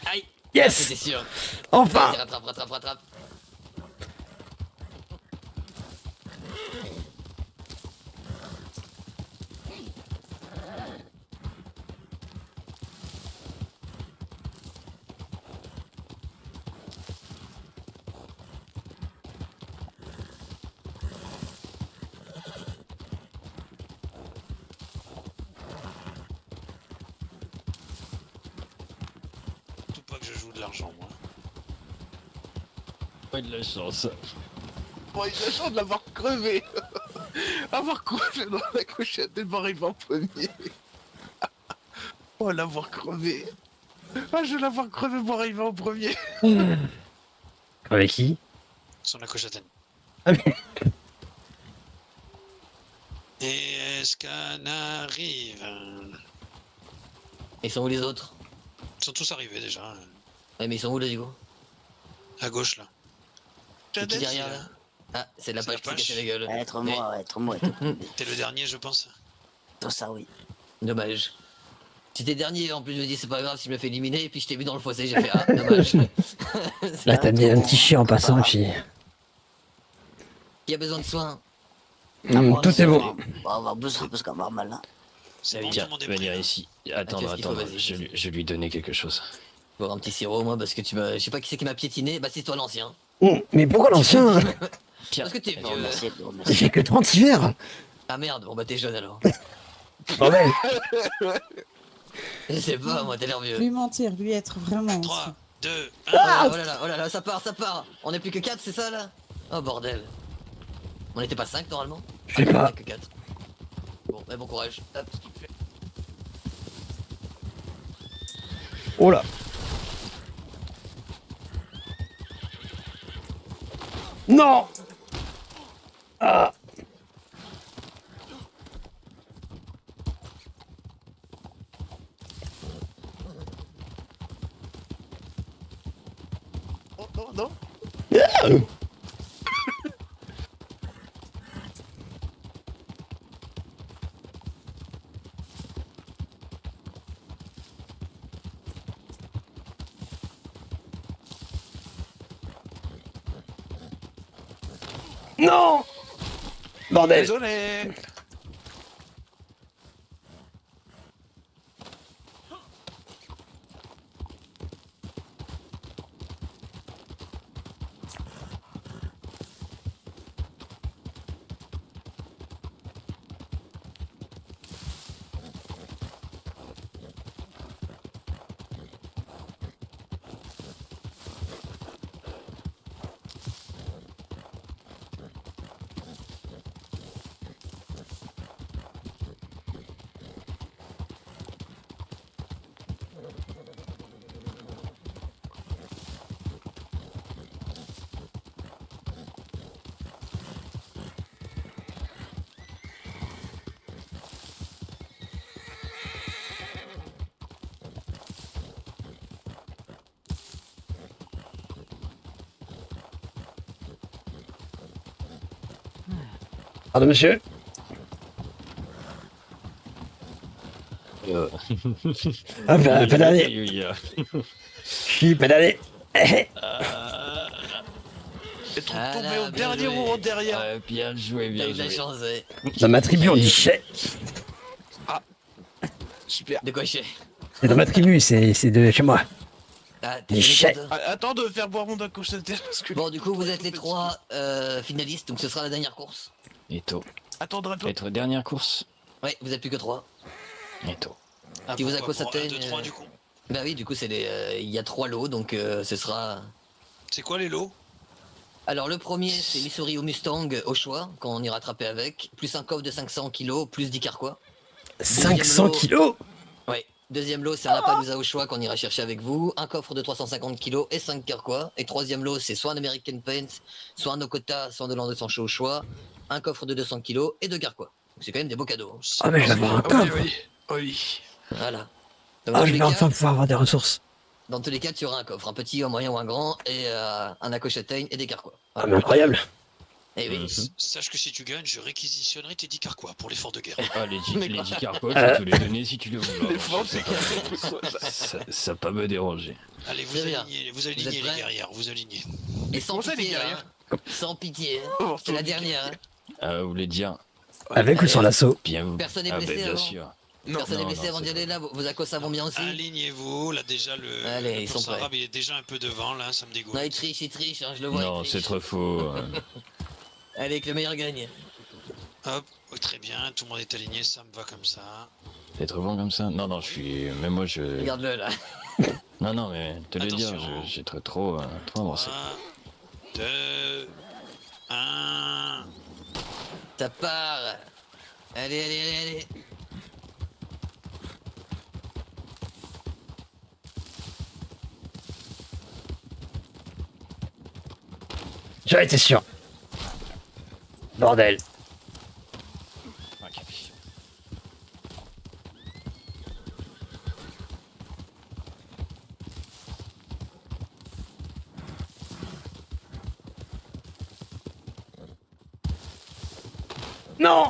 Aïe. Yes. C'était sûr. Enfin. Vas-y, rattrape. joue de l'argent, moi. Pas de la chance. Bon, il a la chance de l'avoir crevé. Avoir crevé dans la cochette et de m'arriver en premier. Oh, l'avoir crevé. Ah, je vais l'avoir crevé pour arriver en premier. Avec qui? Sans la cochataine. Ah mais... Et est-ce qu'on arrive? Ils sont où les autres? Ils sont tous arrivés déjà. Ouais, mais ils sont où là du coup? À gauche là. C'est qui derrière là? Ah, c'est la C'est la page qui s'est page. cassé la gueule. Être Mais- moi, être moi. T'es le dernier, je pense. Tout ça, oui. Dommage. Si t'es dernier, en plus je me dis c'est pas grave si je me fais éliminer, et puis je t'ai vu dans le fossé, j'ai fait ah, dommage. Là, t'as mis un petit chien en passant, et puis... Qui a besoin de soins? tout est bon. On va avoir besoin parce qu'on va avoir mal là. C'est bon, tout Tiens, le monde est venir prêt. ici. Attendre, qu'est-ce qu'il faut, attendre. vas-y, Je, vas-y. je lui donnais quelque chose. Pour un petit sirop, moi, parce que tu m'as. Je sais pas qui c'est qui m'a piétiné, bah c'est toi l'ancien. Mais pourquoi l'ancien? Tiens. Parce que t'es Bon, vieux. merci, bon, merci. J'ai que 36 verres. Ah merde, bon bah t'es jeune alors. Bordel. Je sais pas, moi t'es l'air vieux. Lui mentir, lui être vraiment. 3, 2, 1. Oh là là, ça part, ça part. On est plus que 4, c'est ça là? Oh bordel. On était pas 5 normalement? Je sais pas. On est que 4. Bon, bah bon courage. Hop. Oh là. Non. Ah. Oh, non, non. Non. Bordel. Désolé. Pardon, monsieur. Ah, bah, pédalé. Je suis pédalé. Et trop Ah tombé là, au bien dernier joué. moment derrière. Ouais, bien joué, T'as bien eu de la joué. chance, ouais. Dans ma tribu, on dit chais. Super. De quoi chier? C'est dans ma tribu, c'est de chez moi. Ah, Les t'es chais. fini, toi? Attends de faire boire mon d'un cochonneté parce que. Bon, du coup, vous êtes les 3 finalistes, donc ce sera la dernière course. Eto. Attendre un peu. Être dernière course. Ouais, vous êtes plus que 3. Eto. Ah, Si vous pourquoi pour accostez, 1, 2, 3 du coup. Bah oui, du coup, c'est il y a 3 lots, donc ce sera. C'est quoi les lots? Alors, le premier, c'est Missouri au Mustang au choix, quand on ira attraper avec, plus un coffre de 500 kilos, plus 10 carquois. 500 kilos. Ouais. Deuxième lot, c'est un Appaloosa au choix qu'on ira chercher avec vous, un coffre de 350 kilos et 5 carquois. Et troisième lot, c'est soit un American Paint, soit un Okota, soit un Delan de Sancho au choix, un coffre de 200 kilos et 2 carquois. Donc c'est quand même des beaux cadeaux. Ah, mais je vais avoir un Oui, coffre. oui. Oui. Voilà. Donc, Ah, dans, je tous vais les enfin cas, pouvoir avoir des ressources. dans tous les cas, tu auras un coffre, un petit, un moyen ou un grand, et un Akoshataine et des carquois. Ah, mais incroyable. Et oui. Sache que si tu gagnes, je réquisitionnerai tes 10 carquois pour l'effort de guerre. Ah, les Mais 10 quoi carpos, je vais te les donner si tu le veux. Les ventes, Ça pas me déranger. Allez, vous Très bien. alignez, Vous êtes les prêts guerrières, vous alignez. Et sans Comment ça, les pitié, guerrières hein. Sans pitié, hein. Oh, C'est la dernière, hein. Vous voulez dire Avec ou sans l'assaut? bien vous. Personne n'est Ah, blessé bien avant. sûr. Non. Personne n'est non, blessé non, avant d'y c'est aller là, vos acos vont bien aussi. Alignez-vous, là déjà le Allez, ils sont prince prêts. arabe il est déjà un peu devant là, ça me dégoûte. Non, il triche, hein, je le vois. Non, il c'est triche. trop faux. Allez, que le meilleur gagne. Hop, oh, très bien, tout le monde est aligné, ça me va comme ça. T'es trop bon comme ça? Non, non, je suis. Même moi, je. Regarde-le là. Non, non, mais te le dire, Attention. j'ai trop avancé. 1, 2, 1. Ça part. Allez, allez, allez, allez. J'en étais sûr. Bordel. Ok. Non.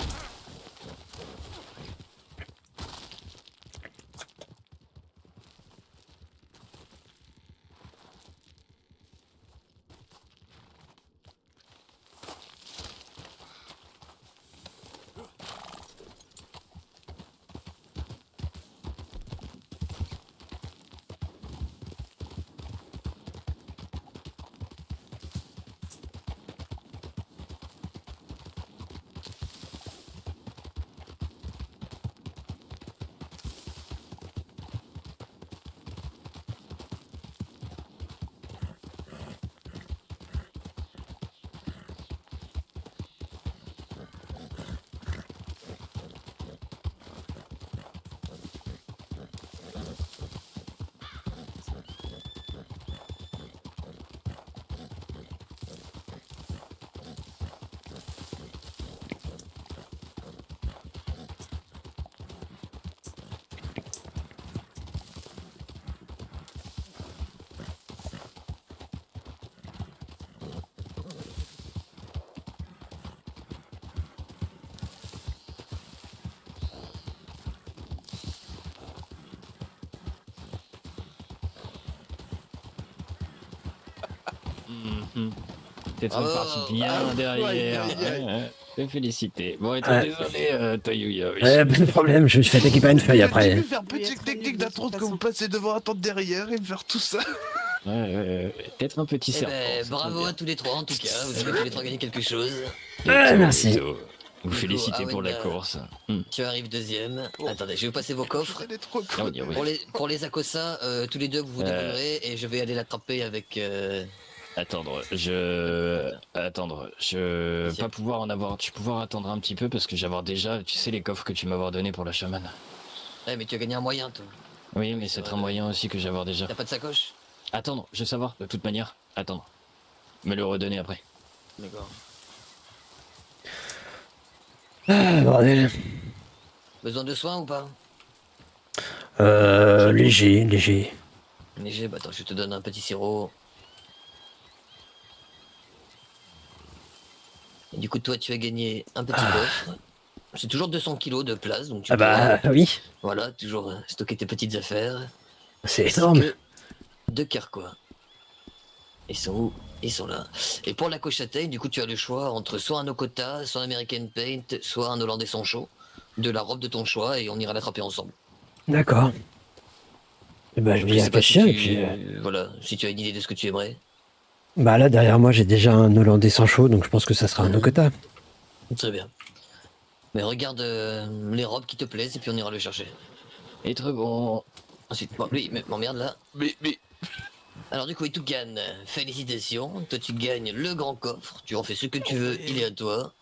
T'es Bravo. parti bien Ah, derrière. aïe, aïe, aïe. Te féliciter. Bon, et Ouais. désolé, Toyuya. Oui. Pas de problème, je me suis fait attaquer par une feuille J'ai après. dû faire Oui, petite être technique nul de d'attente toute que vous façon. passez devant, attendre derrière et me faire tout ça. Peut-être un petit Eh serpent. ben, ça bravo tombe à tous les trois en tout cas. Vous avez tous les trois gagné quelque chose. bien. Ouais, Eto, merci. Eto, vous Du coup, félicitez pour la Awenda, course. Tu arrives deuxième. Bon. Attendez, je vais vous passer vos coffres. Elle est trop Ah, on cool. dirait oui. Pour les Akosa, tous les deux vous vous débrouillerez et je vais aller l'attraper avec. Attendre, Monsieur. pas pouvoir en avoir. Tu pouvoir attendre un petit peu parce que j'avais déjà, tu sais, les coffres que tu m'avais donnés pour la chamane. Ouais, mais tu as gagné un moyen, toi. Oui, mais c'est c'est vrai, un ouais. moyen aussi que j'avais déjà. T'as pas de sacoche? Attendre, je veux savoir, de toute manière. Attendre. Me le redonner après. D'accord. Ah, bordel. Besoin de soins ou pas? Léger, léger. Léger, bah attends, je te donne un petit sirop. Et du coup, toi, tu as gagné un petit coffre. C'est toujours 200 kilos de place, donc tu Ah bah pourras, oui, voilà, toujours stocker tes petites affaires. c'est Ainsi énorme. que deux carquois. Ils sont où? Ils sont là. Et pour la cochataille, du coup, tu as le choix entre soit un Okota, soit un American Paint, soit un Hollandais sans chaud. De la robe de ton choix et on ira l'attraper ensemble. D'accord. Et bah je Donc, vais y sais pas si réfléchir et tu... puis... Voilà, si tu as une idée de ce que tu aimerais. Bah là derrière moi j'ai déjà un Hollandais sans chaud donc je pense que ça sera un Mhm. Okota. Très bien. Mais regarde les robes qui te plaisent et puis on ira le chercher. Et très bon. Ensuite, bon, lui, il m'emmerde là. Mais, Alors du coup, Itukan, félicitations. Toi, tu gagnes le grand coffre. Tu en fais ce que tu veux, il est à toi.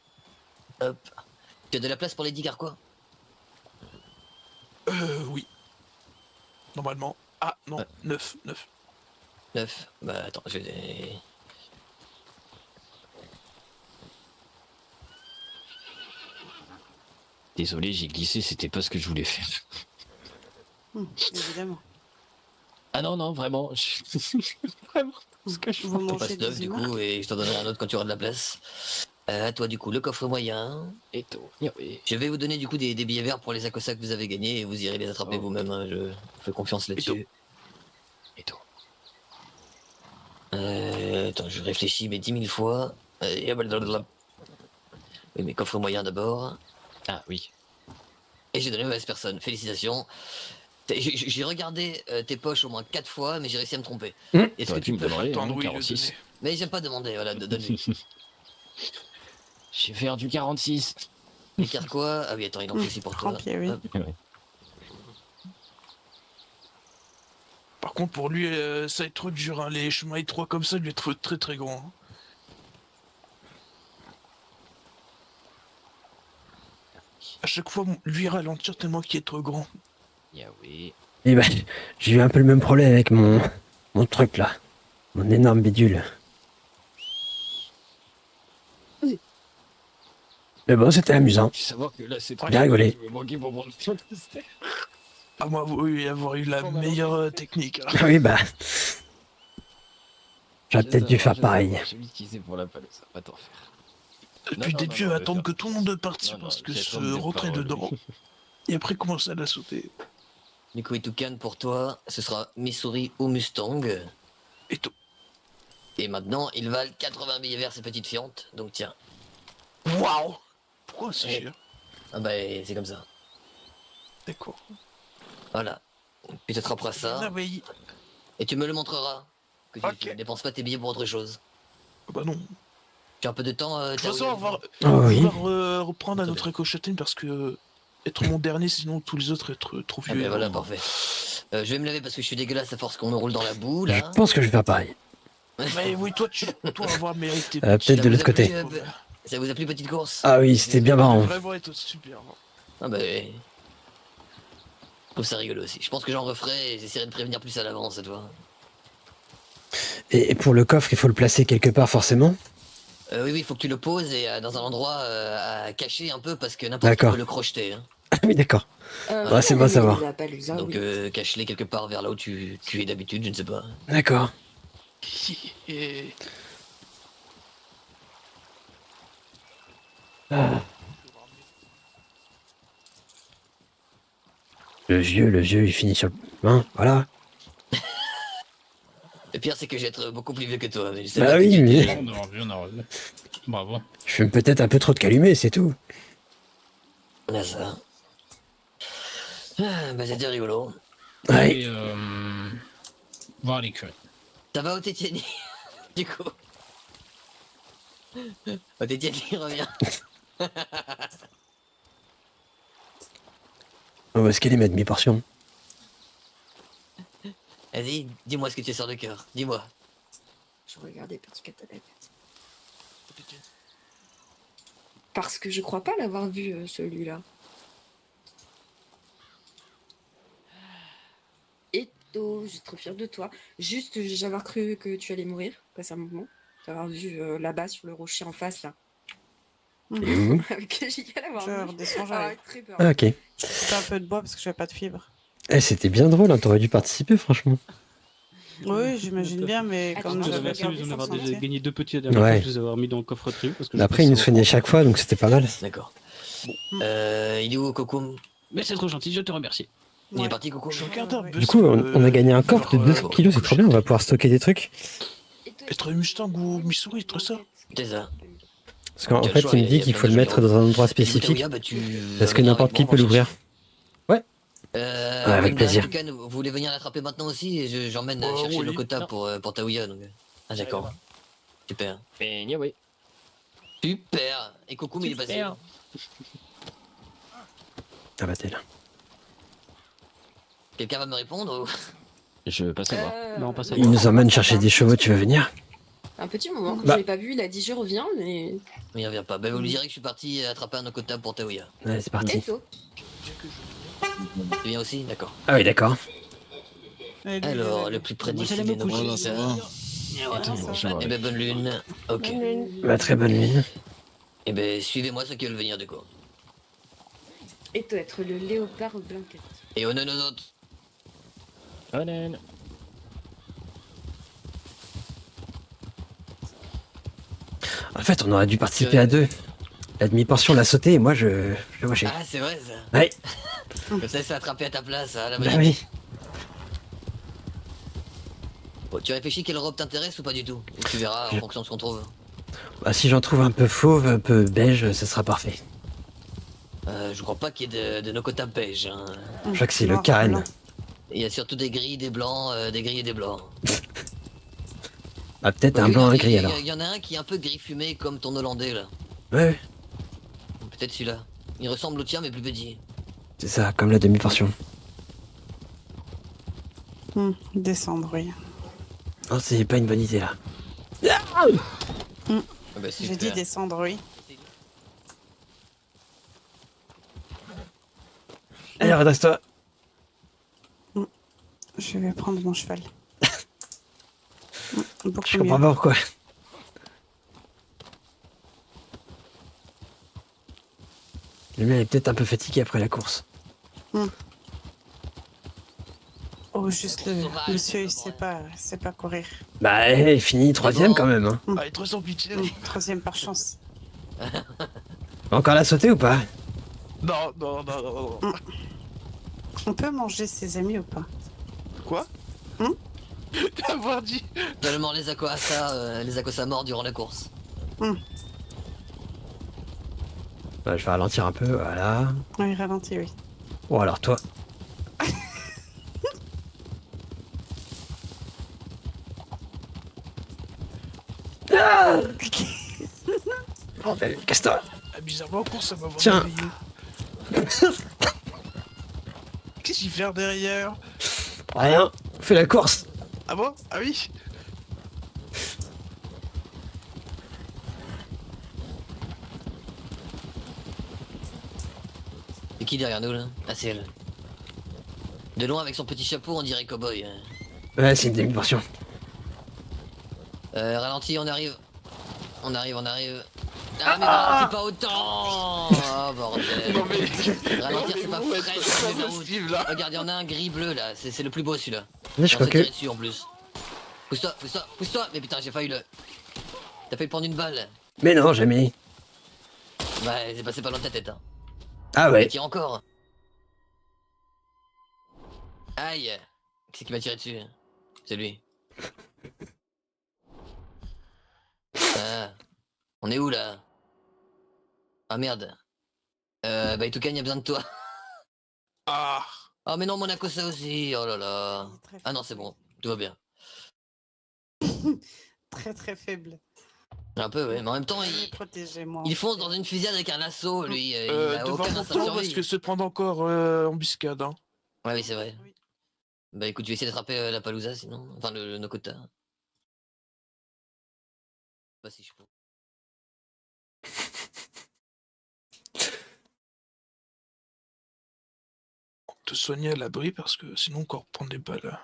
Hop. Tu as de la place pour les 10 carquois? oui. Normalement. Ah, non, Ouais. 9. 9. Bah attends, je vais... Désolé, j'ai glissé, c'était pas ce que je voulais faire. Évidemment. Ah non, non, vraiment. Vraiment, tout ce que je Vous On mangez passe 9 des du humains. coup et je t'en donnerai un autre quand tu auras de la place. À toi du coup, le coffre moyen. Et tout. Oui. Je vais vous donner du coup des billets verts pour les Akosa que vous avez gagnés et vous irez les attraper Oh. vous-même. Hein, je vous fais confiance là-dessus. Et tout. Attends, je réfléchis mais 10 000 fois. Oui, mais coffre moyen d'abord. Ah oui. Et j'ai donné mauvaise personne. Félicitations. J'ai regardé tes poches au moins 4 fois, mais j'ai réussi à me tromper. Est-ce que T'aurais pu tu me peux... donner Attends, hein, oui, le 46. donner. Mais j'aime pas demander, voilà, donne-lui. J'ai fait du 46. Les carquois. Ah oui, attends, il en fait aussi pour toi. Grand pied, oui. Hop. Ouais. Par contre, pour lui, ça va être trop dur, hein. Les chemins étroits comme ça, lui être très très grand. Hein. À chaque fois, lui ralentir tellement qu'il est trop grand. Oui. Et bah, j'ai eu un peu le même problème avec mon truc là. Mon énorme bidule. Mais bon, c'était amusant. Faut savoir que là, c'est Bien rigolé. Ah, moi, oui, avoir eu la meilleure technique. Hein. Oui, bah. J'aurais peut-être dû faire pareil. J'ai utilisé pour la palouse, ça va t'en faire. Depuis le début, attendre que tout le monde participe parce que se rentrer dedans. Et après, commencer à la sauter. Du coup, Itoukan, pour toi, ce sera Missouri ou Mustang. Et tout. Et maintenant, ils valent 80 billets verts, ces petites fiantes. Donc tiens. Waouh! Pourquoi c'est Ouais. cher? Ah bah, c'est comme ça. D'accord. Voilà. Puis tu attraperas ça. Ah, oui. Et tu me le montreras. Que tu Ok. ne dépenses pas tes billets pour autre chose. Bah non. Tu as un peu de temps, De toute façon, on va, Oh, on oui. va reprendre à notre éco-châtaigne parce que être mon dernier, sinon tous les autres être trop Ah vieux. ben voilà, parfait. Je vais me laver parce que je suis dégueulasse à force qu'on me roule dans la boue, là. Je pense que je vais faire pareil. Mais oui, toi, avoir mérité. Peut-être de l'autre côté. Ça vous a plu, petite course? Ah oui, c'était bien marrant. Vraiment être super. Ah bah oui. Je trouve ça rigolo aussi. Je pense que j'en referai et j'essaierai de prévenir plus à l'avance cette fois. Et pour le coffre, il faut le placer quelque part forcément. Oui, il faut que tu le poses et dans un endroit à cacher un peu parce que n'importe qui D'accord. peut le crocheter. Hein. Ah oui, d'accord. Ouais, c'est bon à savoir. Donc cache-les quelque part vers là où tu es d'habitude, je ne sais pas. D'accord. Et... Ah. Le vieux, il finit sur le... Hein, voilà. Le pire, c'est que je vais être beaucoup plus vieux que toi. Mais je sais Bah pas oui, que mais... Bravo. Je fume peut-être un peu trop de calumet, c'est tout. Là, ça. Ah, bah, c'est déjà rigolo. Ouais. Et voir l'écurie. Ça va, Otétieni? Du coup. Otétieni revient. On va scaler ma demi-portion. Vas-y, dis-moi ce que tu as sur le cœur. Dis-moi. Je regardais petit catalogue. Parce que je crois pas l'avoir vu celui-là. Eto, je suis trop fière de toi. Juste, j'avais cru que tu allais mourir, passe un moment. D'avoir vu là-bas sur le rocher en face là. Mmh. Avec Giga l'avoir Je vu. redescends, Ah, j'arrive. très peur. Ah, ok. J'ai un peu de bois parce que j'avais pas de fibre. Eh, c'était bien drôle, hein, t'aurais dû participer, franchement. Oui, j'imagine bien, mais Attends, comme je j'avais vais Merci de regardé nous sans avoir sentir. gagné 2 petits à dernière Ouais. fois, je les avoir mis dans le coffre-truc. parce que je Après, il nous passe soignait chaque fois, donc c'était pas mal. D'accord. Il est où, Cocoum? Mais c'est trop gentil, je te remercie. Il est parti, Cocoum? Je regarde un peu. Du coup, on a gagné un coffre de 200 kilos, c'est trop bien, on va pouvoir stocker des trucs. Être Mustang ou Missouri, être ça. C'est ça. Parce qu'en Tu as le fait, choix, il me il y dit a qu'il plein faut de le mettre jeux dans un endroit Et du coup, spécifique. Taouya, bah, tu Parce vas que venir n'importe avec qui moi, peut on va l'ouvrir. chercher. avec Wenda, plaisir. Tukan, vous voulez venir l'attraper maintenant aussi? Et j'emmène chercher oui. nos quotas pour Taouya. Donc... Ah, d'accord. Super. Mais oui. Super. Et Cocoum, il est passé. Ah bah t'es là. Quelqu'un va me répondre ou... Je passe à voir. Non, pas ça. Il nous emmène chercher des chevaux, tu veux venir? Un petit moment, Bah. je l'ai pas vu, il a dit je reviens, mais. Il revient pas. Bah, vous lui direz que je suis parti attraper un quota pour Taouya. Ouais, c'est parti. Eto. Tu viens aussi? D'accord. Ah oui, d'accord. Et lui, Alors, le plus près d'ici des nos Voilà, ça va. Eh ben, bonne lune. Ok. Bah, très bonne nuit. Eh ben, suivez-moi ceux qui veulent venir, du coup. Eto, être le léopard blanquette. Et honneur aux autres. En fait, on aurait dû participer à deux. La demi-portion l'a sauté et moi, je l'ai moché. Ah, c'est vrai, ça. Ouais, Comme ça, c'est attrapé à ta place, à la bah magie. oui. Bon, tu réfléchis quelle robe t'intéresse ou pas du tout? Et tu verras en fonction de ce qu'on trouve. Bah, si j'en trouve un peu fauve, un peu beige, ce sera parfait. Je crois pas qu'il y ait de nos quotas beige. Hein. Je crois que c'est le Noir, Karen. blanc. Il y a surtout des gris, des blancs, des gris et des blancs. Ah, peut-être un Oui, blanc, un il y a- gris alors. Il y en a un qui est un peu gris fumé comme ton Hollandais là. Ouais, Peut-être celui-là. Il ressemble au tien mais plus petit. c'est ça, comme la demi-portion. Descendre, oui. Oh, c'est pas une bonne idée là. Ah bah, J'ai super. dit descendre, oui. Allez, redresse-toi. Je vais prendre mon cheval. Beaucoup Je mieux. comprends pas pourquoi. Le mien est peut-être un peu fatigué après la course. Oh, juste le monsieur, il sait pas courir. Bah, il finit 3ème quand même. Hein. Ah, il est trop sans pitié. 3e par chance. Encore la sauter ou pas? Non, non, non, non, non. On peut manger ses amis ou pas? Quoi? T'as dit? Seulement les Akosa morts durant la course. Bah, je vais ralentir un peu, voilà. Oui, ralentis, oui. Bon, alors toi. Ah bordel, casse-toi. Ah, bizarrement, en course, ça m'a vraiment Tiens. réveillé. Qu'est-ce qu'il fait derrière? Rien, fais la course. Ah bon? Ah oui? Et qui derrière nous là? Ah, c'est elle. De loin avec son petit chapeau, on dirait cowboy. Ouais, c'est une demi-portion. Ralenti, on arrive. On arrive. Ah mais ralentis pas autant. Oh bordel. Non mais... Ralentir c'est pas frais, c'est pas la route. possible, là. Regarde, y'en a un gris-bleu là, c'est le plus beau celui-là. Là, je Et on crois s'est que... tiré dessus en plus. Pousse-toi. Mais putain, j'ai failli le... T'as failli prendre une balle. Mais non, jamais. Bah, c'est passé pas loin de ta tête, hein. Ah Mais ouais. tire encore. Aïe. Qui c'est qui m'a tiré dessus? C'est lui. Ah. On est où là? Ah merde. Bah Itukan, y a besoin de toi. Ah. Oh mais non, mon Akosa aussi. Oh là là. Ah non, c'est bon. Tout va bien. Très très faible. Un peu, ouais. Mais en même temps, Je vais protéger, moi. il fonce dans une fusillade avec un lasso, lui. Il a Devoir aucun mon instinct de temps parce survie. que se prendre encore embuscade, hein. Ouais, oui, c'est vrai. Oui. Bah écoute, je vais essayer d'attraper la Palouza sinon. Enfin, le Nokota. Bah si je peux. Te soigner à l'abri parce que sinon encore prendre des balles.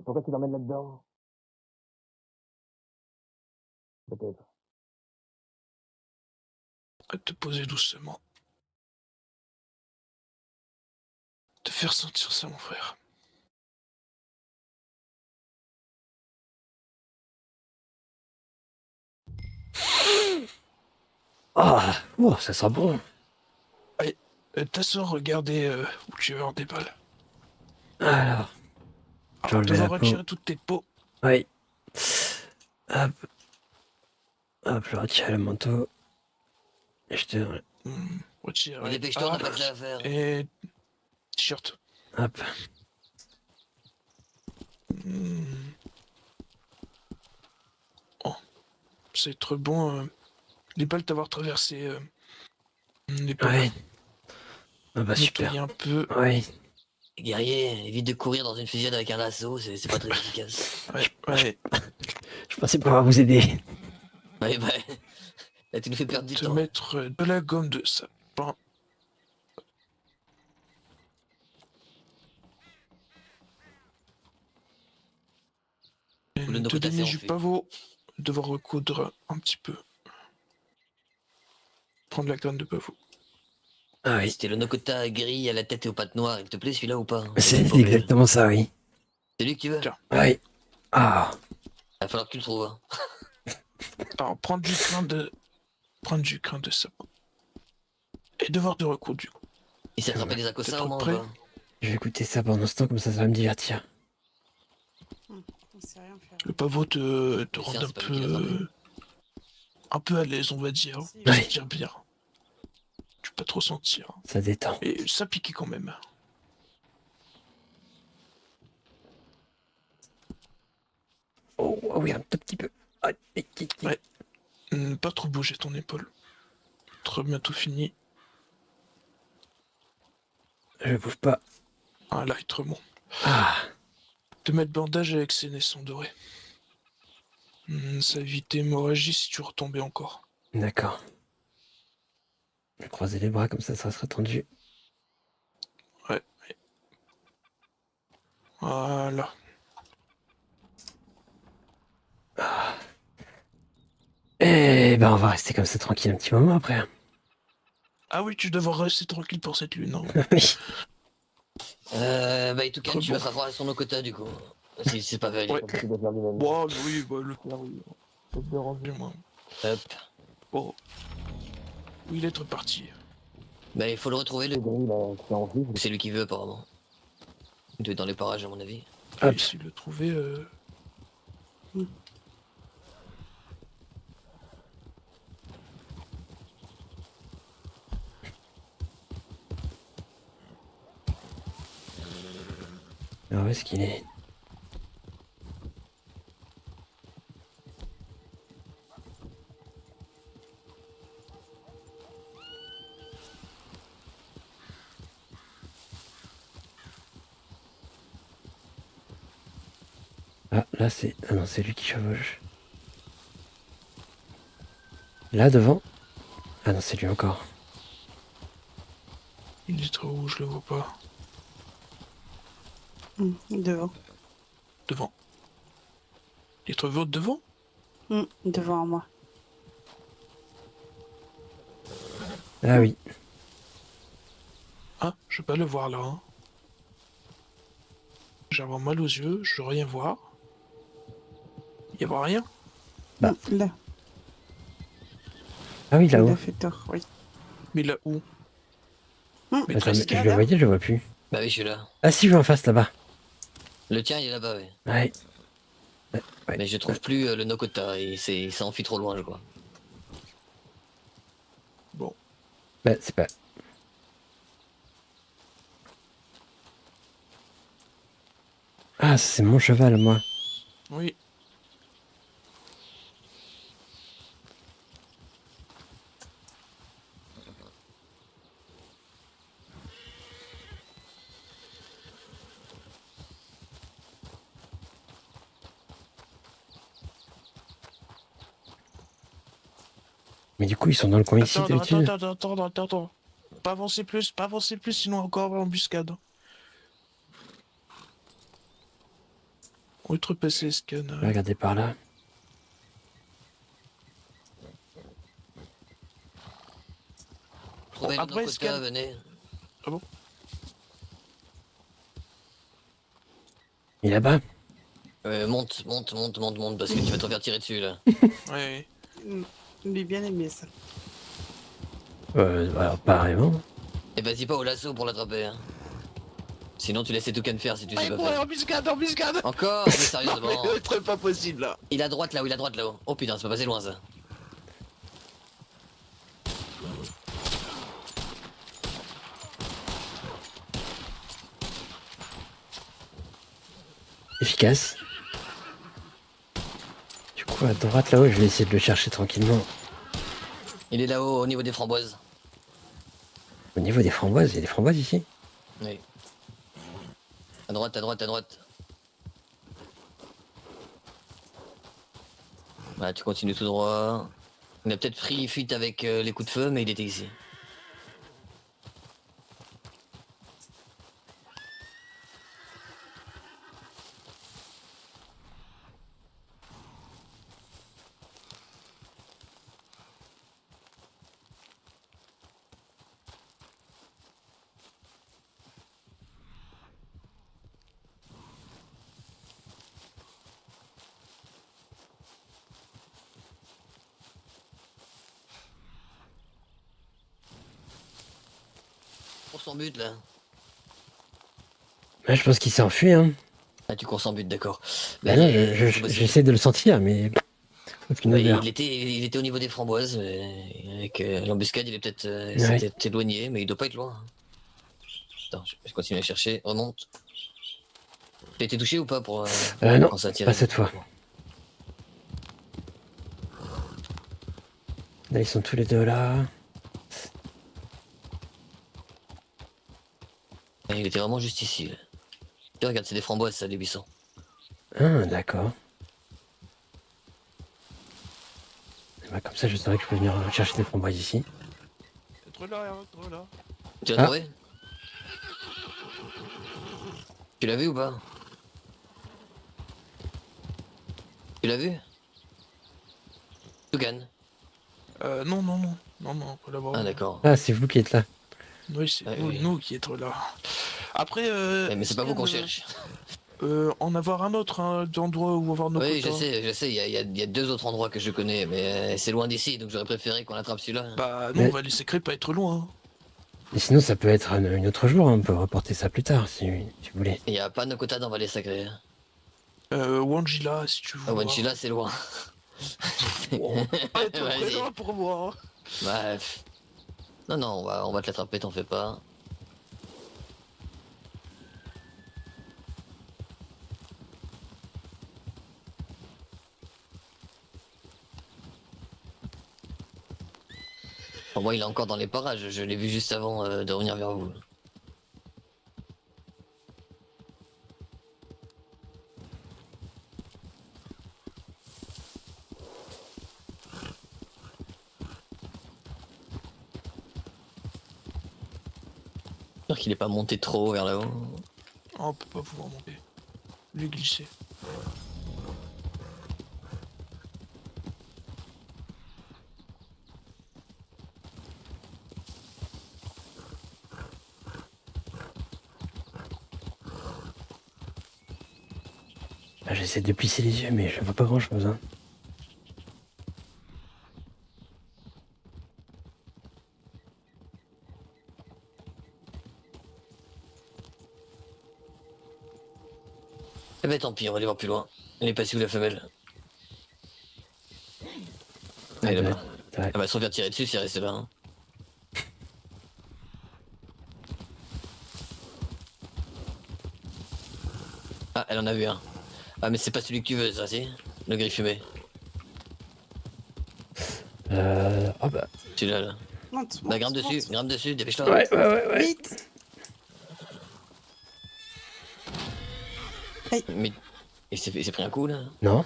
Pourquoi tu l'emmènes là-dedans? Peut-être. À te poser doucement. Te faire sentir ça, mon frère. Ah, oh, ça sent bon. T'asseoir, regardez où tu veux avoir des balles. Alors, Alors, enlever devoir la retirer peau. toutes tes peaux. Oui. Hop. Hop, je retire le manteau. Et je te... Retire. Mais dépêche-toi, on n'a pas que ça à faire. Et... T-shirt. Hop. Oh. C'est trop bon. Les balles t'avoir traversé les peaux. Ouais. Ah bah super. Nettoyer un peu. Oui. Les guerriers, évite de courir dans une fusillade avec un lasso, c'est pas très efficace. Ouais. Je pensais pouvoir vous aider. Ouais, bah. Là, tu nous fais perdre du Te temps. mettre de la gomme de sapin. Le Te Nokota donner s'est du enfui. pavot. Devoir recoudre un petit peu. Prendre la graine de pavot. Ah oui. C'était le Nokota gris à la tête et aux pattes noires. Il te plaît celui-là ou pas? C'est exactement ça, oui. C'est lui que tu veux? Tiens. Oui. Ah. Va falloir que tu le trouves. Hein. Alors, prendre du crin de sapin. Et devoir de recoudre du coup. Il s'est attrapé des T'es Akosa trop au moins ou prêt? pas? Je vais écouter ça pendant ce temps, comme ça va me divertir. Il sait rien faire. Le pavot te Mais rend tiens, un c'est pas lui qui l'a attrapé. peu... un peu à l'aise, on va dire. Si, Te Ouais. sentir bien. pas trop sentir. Ça détend. Et ça piquait quand même. Oh oui, un tout petit peu. Ouais. Pas trop bouger ton épaule. Très bientôt fini. Je bouge pas. Ah là, il te remonte. Ah. Te mettre bandage avec ces naissons dorés. Ça évite l'hémorragie si tu retombais encore. D'accord. Je vais croiser les bras comme ça sera tendu. Ouais. Voilà. Eh ben, on va rester comme ça tranquille un petit moment après. Ah oui, tu devrais rester tranquille pour cette lune, hein. Oui. Bah, en tout cas, Très tu bon. vas savoir son quota du coup. Si c'est pas valide. Ouais. Tu dois faire lui-même. Bon, oui, bah, le faire, oui. Ça te dérange, moi. Hop. Bon. Où il est reparti. Bah, il faut le retrouver, le gris là, qui est en vie. C'est lui qui veut, apparemment. Il doit être dans les parages, à mon avis. Ah, Hop. s'il le trouvait. Alors, où est-ce qu'il est? Ah, là c'est... Ah non, c'est lui qui chevauche. Là, devant? Ah non, c'est lui encore. Il est trop haut, je le vois pas. Devant. Devant. Il est trop haut devant? Devant moi. Ah oui. Ah, je peux pas le voir là. Hein. J'ai avoir mal aux yeux, je veux rien voir. Il y a rien? Bah. Là. Ah oui, Il là-haut. a fait tort, oui. Mais là où? Mais Mais Attends, mais presque. je le voyais, je le vois plus. Bah oui, je suis là. Ah si, je vois en face là-bas. Le tien, il est là-bas, oui. Ouais. Ouais. Mais je trouve plus le Nokota, il s'est enfui trop loin, je crois. Bon. Bah, c'est pas... Ah, c'est mon cheval, moi. Oui. Mais du coup, ils sont dans le coin ici, d'habitude. Attends. Pas avancer plus, sinon encore embuscade. On va trepasser scan. Regardez par là. Trouvez le après, Nokota, scan. venez. Ah bon? Il est là-bas. Monte, parce que tu vas te faire tirer dessus, là. Ouais. Il est bien aimé ça. Alors, pas vraiment. Et vas-y pas au lasso pour l'attraper, hein. Sinon tu laisses Toucan faire si tu sais pas faire. Embuscade. Encore? Mais sérieusement. C'est pas possible là. Il a droite là-haut, là-haut. Oh putain, c'est pas passé loin, ça. Efficace. Du coup, à droite là-haut, je vais essayer de le chercher tranquillement. Il est là-haut, au niveau des framboises. Au niveau des framboises, il y a des framboises ici? Oui. À droite. Voilà, tu continues tout droit. Il a peut-être pris fuite avec les coups de feu, mais il était ici. Pour son but là. Ouais, je pense qu'il s'est enfui, hein. Ah, tu cours sans but, d'accord. Bah non, j'essaie de le sentir, mais Aucune Bah, odeur. il était au niveau des framboises, mais avec l'embuscade, il est peut-être Ouais. s'est peut-être éloigné, mais il doit pas être loin. Attends, je continue à chercher. Remonte. T'as été touché ou pas pour Non, quand ça a tiré? pas cette fois. Là, ils sont tous les deux là. Il était vraiment juste ici. Là. Tiens, regarde, c'est des framboises, ça, des buissons. Ah, d'accord. Bah, comme ça, je saurais que je peux venir chercher des framboises ici. Être là, être là. Tu l'as Ah. trouvé? Tu l'as vu ou pas? Tu l'as vu? Toucan. Non, non, non. Non, non, faut l'avoir. Ah, d'accord. Ah, c'est vous qui êtes là. Oui, c'est Ouais, nous, oui. nous qui être là. Après, Mais c'est pas vous qu'on Scan, cherche. en avoir un autre endroit où avoir nos Oui, quotas. je sais, il y a deux autres endroits que je connais, mais c'est loin d'ici, donc j'aurais préféré qu'on attrape celui-là. Bah, non, Mais- on va laisser Crêpe pas être loin. Et sinon, ça peut être une autre jour. Hein. On peut reporter ça plus tard si vous voulez. Il y a pas Nokota dans Vallée Sacrée. Wangila, si tu veux. Ah, Wanchila, c'est loin. Bon, pas être Vas-y. très loin pour moi. Bref. Non, non, on va te l'attraper, t'en fais pas. Pour moi, il est encore dans les parages. Je l'ai vu juste avant de revenir vers vous. J'espère qu'il est pas monté trop haut vers là-haut. Oh, on peut pas pouvoir monter. Lui glisser. Ah, j'essaie de plisser les yeux, mais je vois pas grand-chose. Hein. Eh ben tant pis, on va aller voir plus loin. Elle est passée où la femelle? Elle est là-bas. Ouais. Ah bah, se faire tirer dessus, c'est resté là. Hein. Ah, elle en a vu un. Ah, mais c'est pas celui que tu veux, ça, si? Le gris fumé. Oh bah. Celui-là, là. Monte, Bah, monte, monte. grimpe dessus, dépêche-toi. Ouais. Vite. Mais. Il s'est pris un coup, là? Non.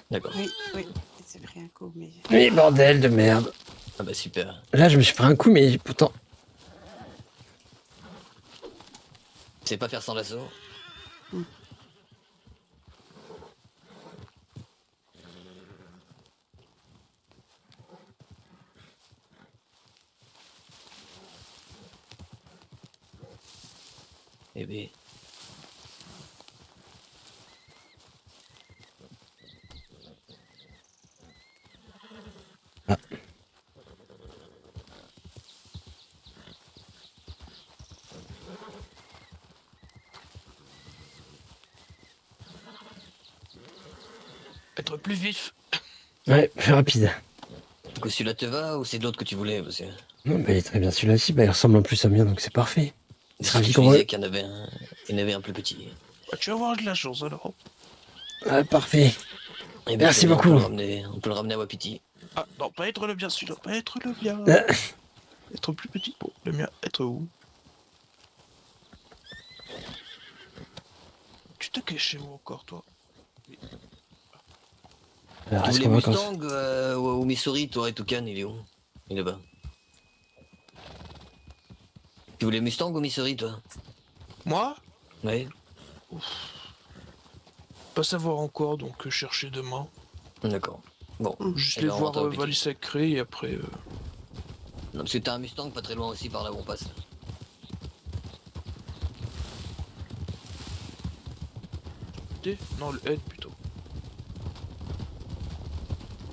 D'accord. Oui, oui. C'est pris un coup, mais... Oui, bordel de merde. Ah bah, super. Là, je me suis pris un coup, mais pourtant. C'est pas faire sans l'assaut. Eh ben. Être plus vif. Ouais, plus rapide. Du coup, celui-là te va ou c'est de l'autre que tu voulais? Parce que... Non, bah, il est très bien celui-là aussi. Bah, il ressemble en plus à mien, donc c'est parfait. Il sera Je vite disais qu'il y en avait un. Il y en avait un plus petit. Bah, tu vas avoir de la chance alors. Ah, parfait. Eh ben, Merci on peut beaucoup. on peut le ramener à Wapiti. Ah, non, pas être le bien, celui-là. Pas être le bien. Ah. Être plus petit. Bon, le mien, être où? Tu te caches chez moi encore, toi. Alors, Tu est-ce voulais qu'on va quand... Mustang ou Missouri, toi et Toucan, il est où? Il est là-bas. Tu voulais Mustang ou Missouri, toi? Moi? Oui. Pas savoir encore, donc chercher demain. D'accord. Bon. Juste Eh les ben, on voir rentre à Wapiti. Vallée Sacrée et après. Non, parce que t'as un Mustang pas très loin aussi par là où on passe. Non, le head plutôt.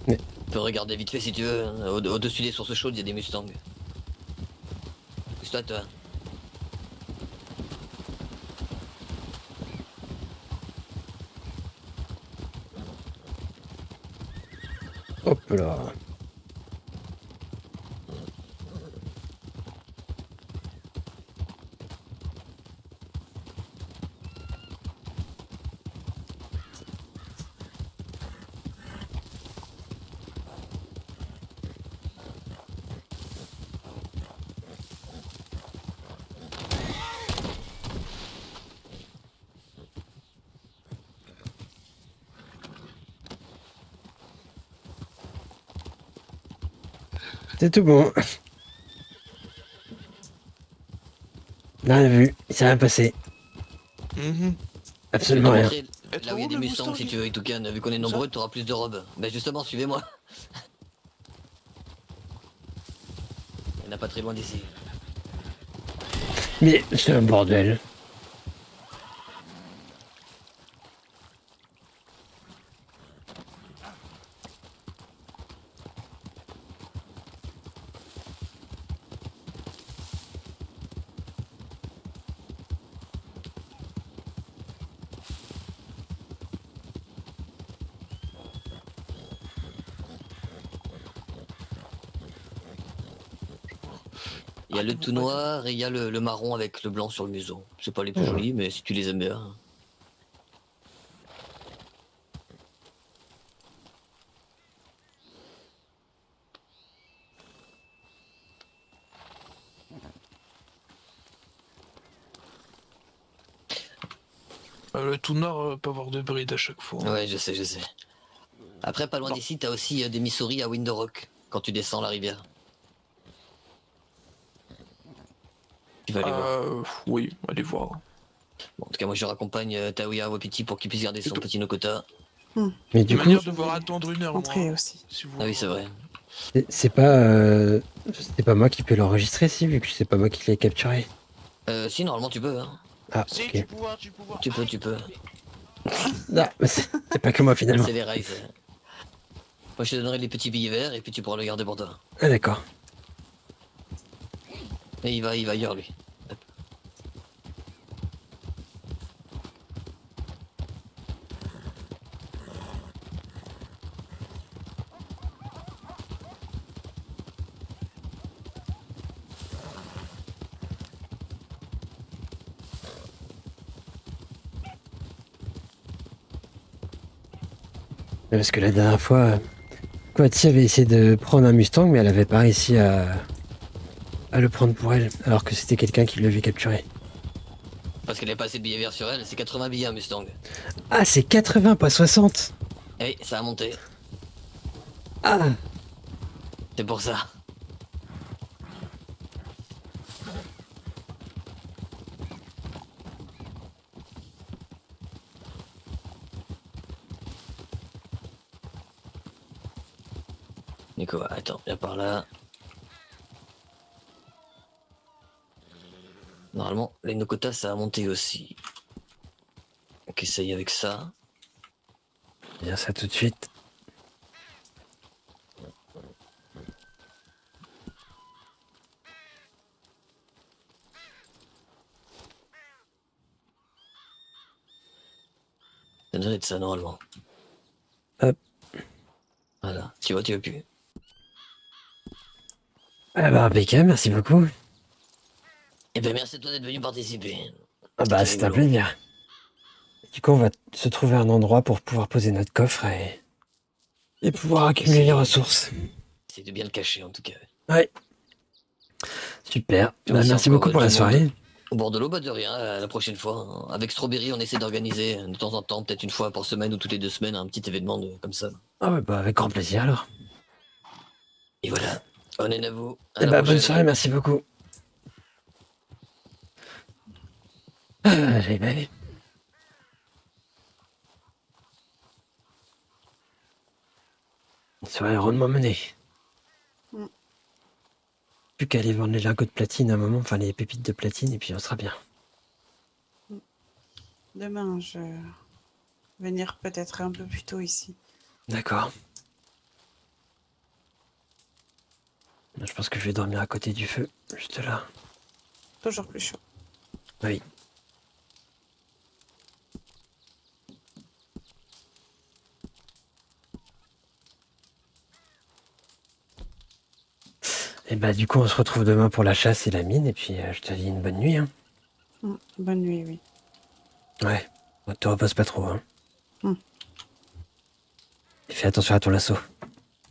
Tu peux regarder vite fait si tu veux. Au-dessus des sources chaudes, il y a des Mustangs. C'est toi. Hop là. C'est tout bon. Rien vu, il s'est rien passé. Absolument Je vais rien. te montrer là où il y a des Mustangs si tu veux, Itukan. Vu qu'on est nombreux, t'auras plus de robes. Bah justement, suivez-moi. Il n'y en a pas très loin d'ici. Mais c'est un bordel. Il y a le tout noir et il y a le marron avec le blanc sur le museau. C'est pas les plus jolis, mais si tu les aimes bien. Le tout noir peut avoir de bride à chaque fois. Ouais, je sais, je sais. Après, pas loin d'ici, t'as aussi des Missouri à Window Rock, quand tu descends la rivière. Tu vas aller voir. Oui, allez voir. Bon, en tout cas, moi je raccompagne Taouya Wapiti pour qu'il puisse garder son petit Nokota. Mais du Une coup, manière de devoir attendre une heure. Entrer moi, aussi. si vous... Ah oui, c'est vrai. c'est pas moi qui peux l'enregistrer, si, vu que c'est pas moi qui l'ai capturé. Si, normalement tu peux. Hein. Ah, Si, ok. tu peux voir, tu peux voir. Tu peux. Non, mais c'est pas que moi finalement. C'est les rails. Moi je te donnerai les petits billets verts et puis tu pourras le garder pour toi. Ah d'accord. Et il va ailleurs lui. Hop. Parce que la dernière fois, Quati avait essayé de prendre un Mustang, mais elle avait pas réussi à le prendre pour elle, alors que c'était quelqu'un qui l'avait capturé. Parce qu'elle n'a pas assez de billets verts sur elle, c'est 80 billets un Mustang. Ah, c'est 80, pas 60. Eh, ça a monté. Ah, C'est pour ça. Nico, attends, viens par là. Normalement, les Nokota ça a monté aussi. Ok, ça y est avec ça. bien ça tout de suite. Ça devrait être ça normalement. Hop. Voilà, tu vois, tu veux plus. Ah bah impeccable, merci beaucoup. Eh ben merci à toi d'être venu participer. Ah bah c'est un rigolo. plaisir. Du coup, on va se trouver un endroit pour pouvoir poser notre coffre et pouvoir accumuler les ressources. C'est de bien le cacher en tout cas. Ouais. Super. Bah, Merci merci encore, beaucoup pour tout la le monde. soirée. Au bord de l'eau, bah de rien, à la prochaine fois. Avec Strawberry, on essaie d'organiser de temps en temps, peut-être une fois par semaine ou toutes les 2 semaines, un petit événement comme ça. Ah ouais, bah avec grand plaisir alors. Et voilà, on est à vous. À Eh la bah bonne prochaine. soirée, merci beaucoup. Ah, j'ai bavé. Une soirée rondement menée. Mm. Plus qu'à aller vendre les lingots de platine à un moment, enfin les pépites de platine, et puis on sera bien. Demain, je vais venir peut-être un peu plus tôt ici. D'accord. Je pense que je vais dormir à côté du feu, juste là. Toujours plus chaud. Oui. Et bah du coup on se retrouve demain pour la chasse et la mine, et puis je te dis une bonne nuit. Hein. Bonne nuit, oui. Ouais, te repose pas trop. Hein. Mm. Et fais attention à ton lasso.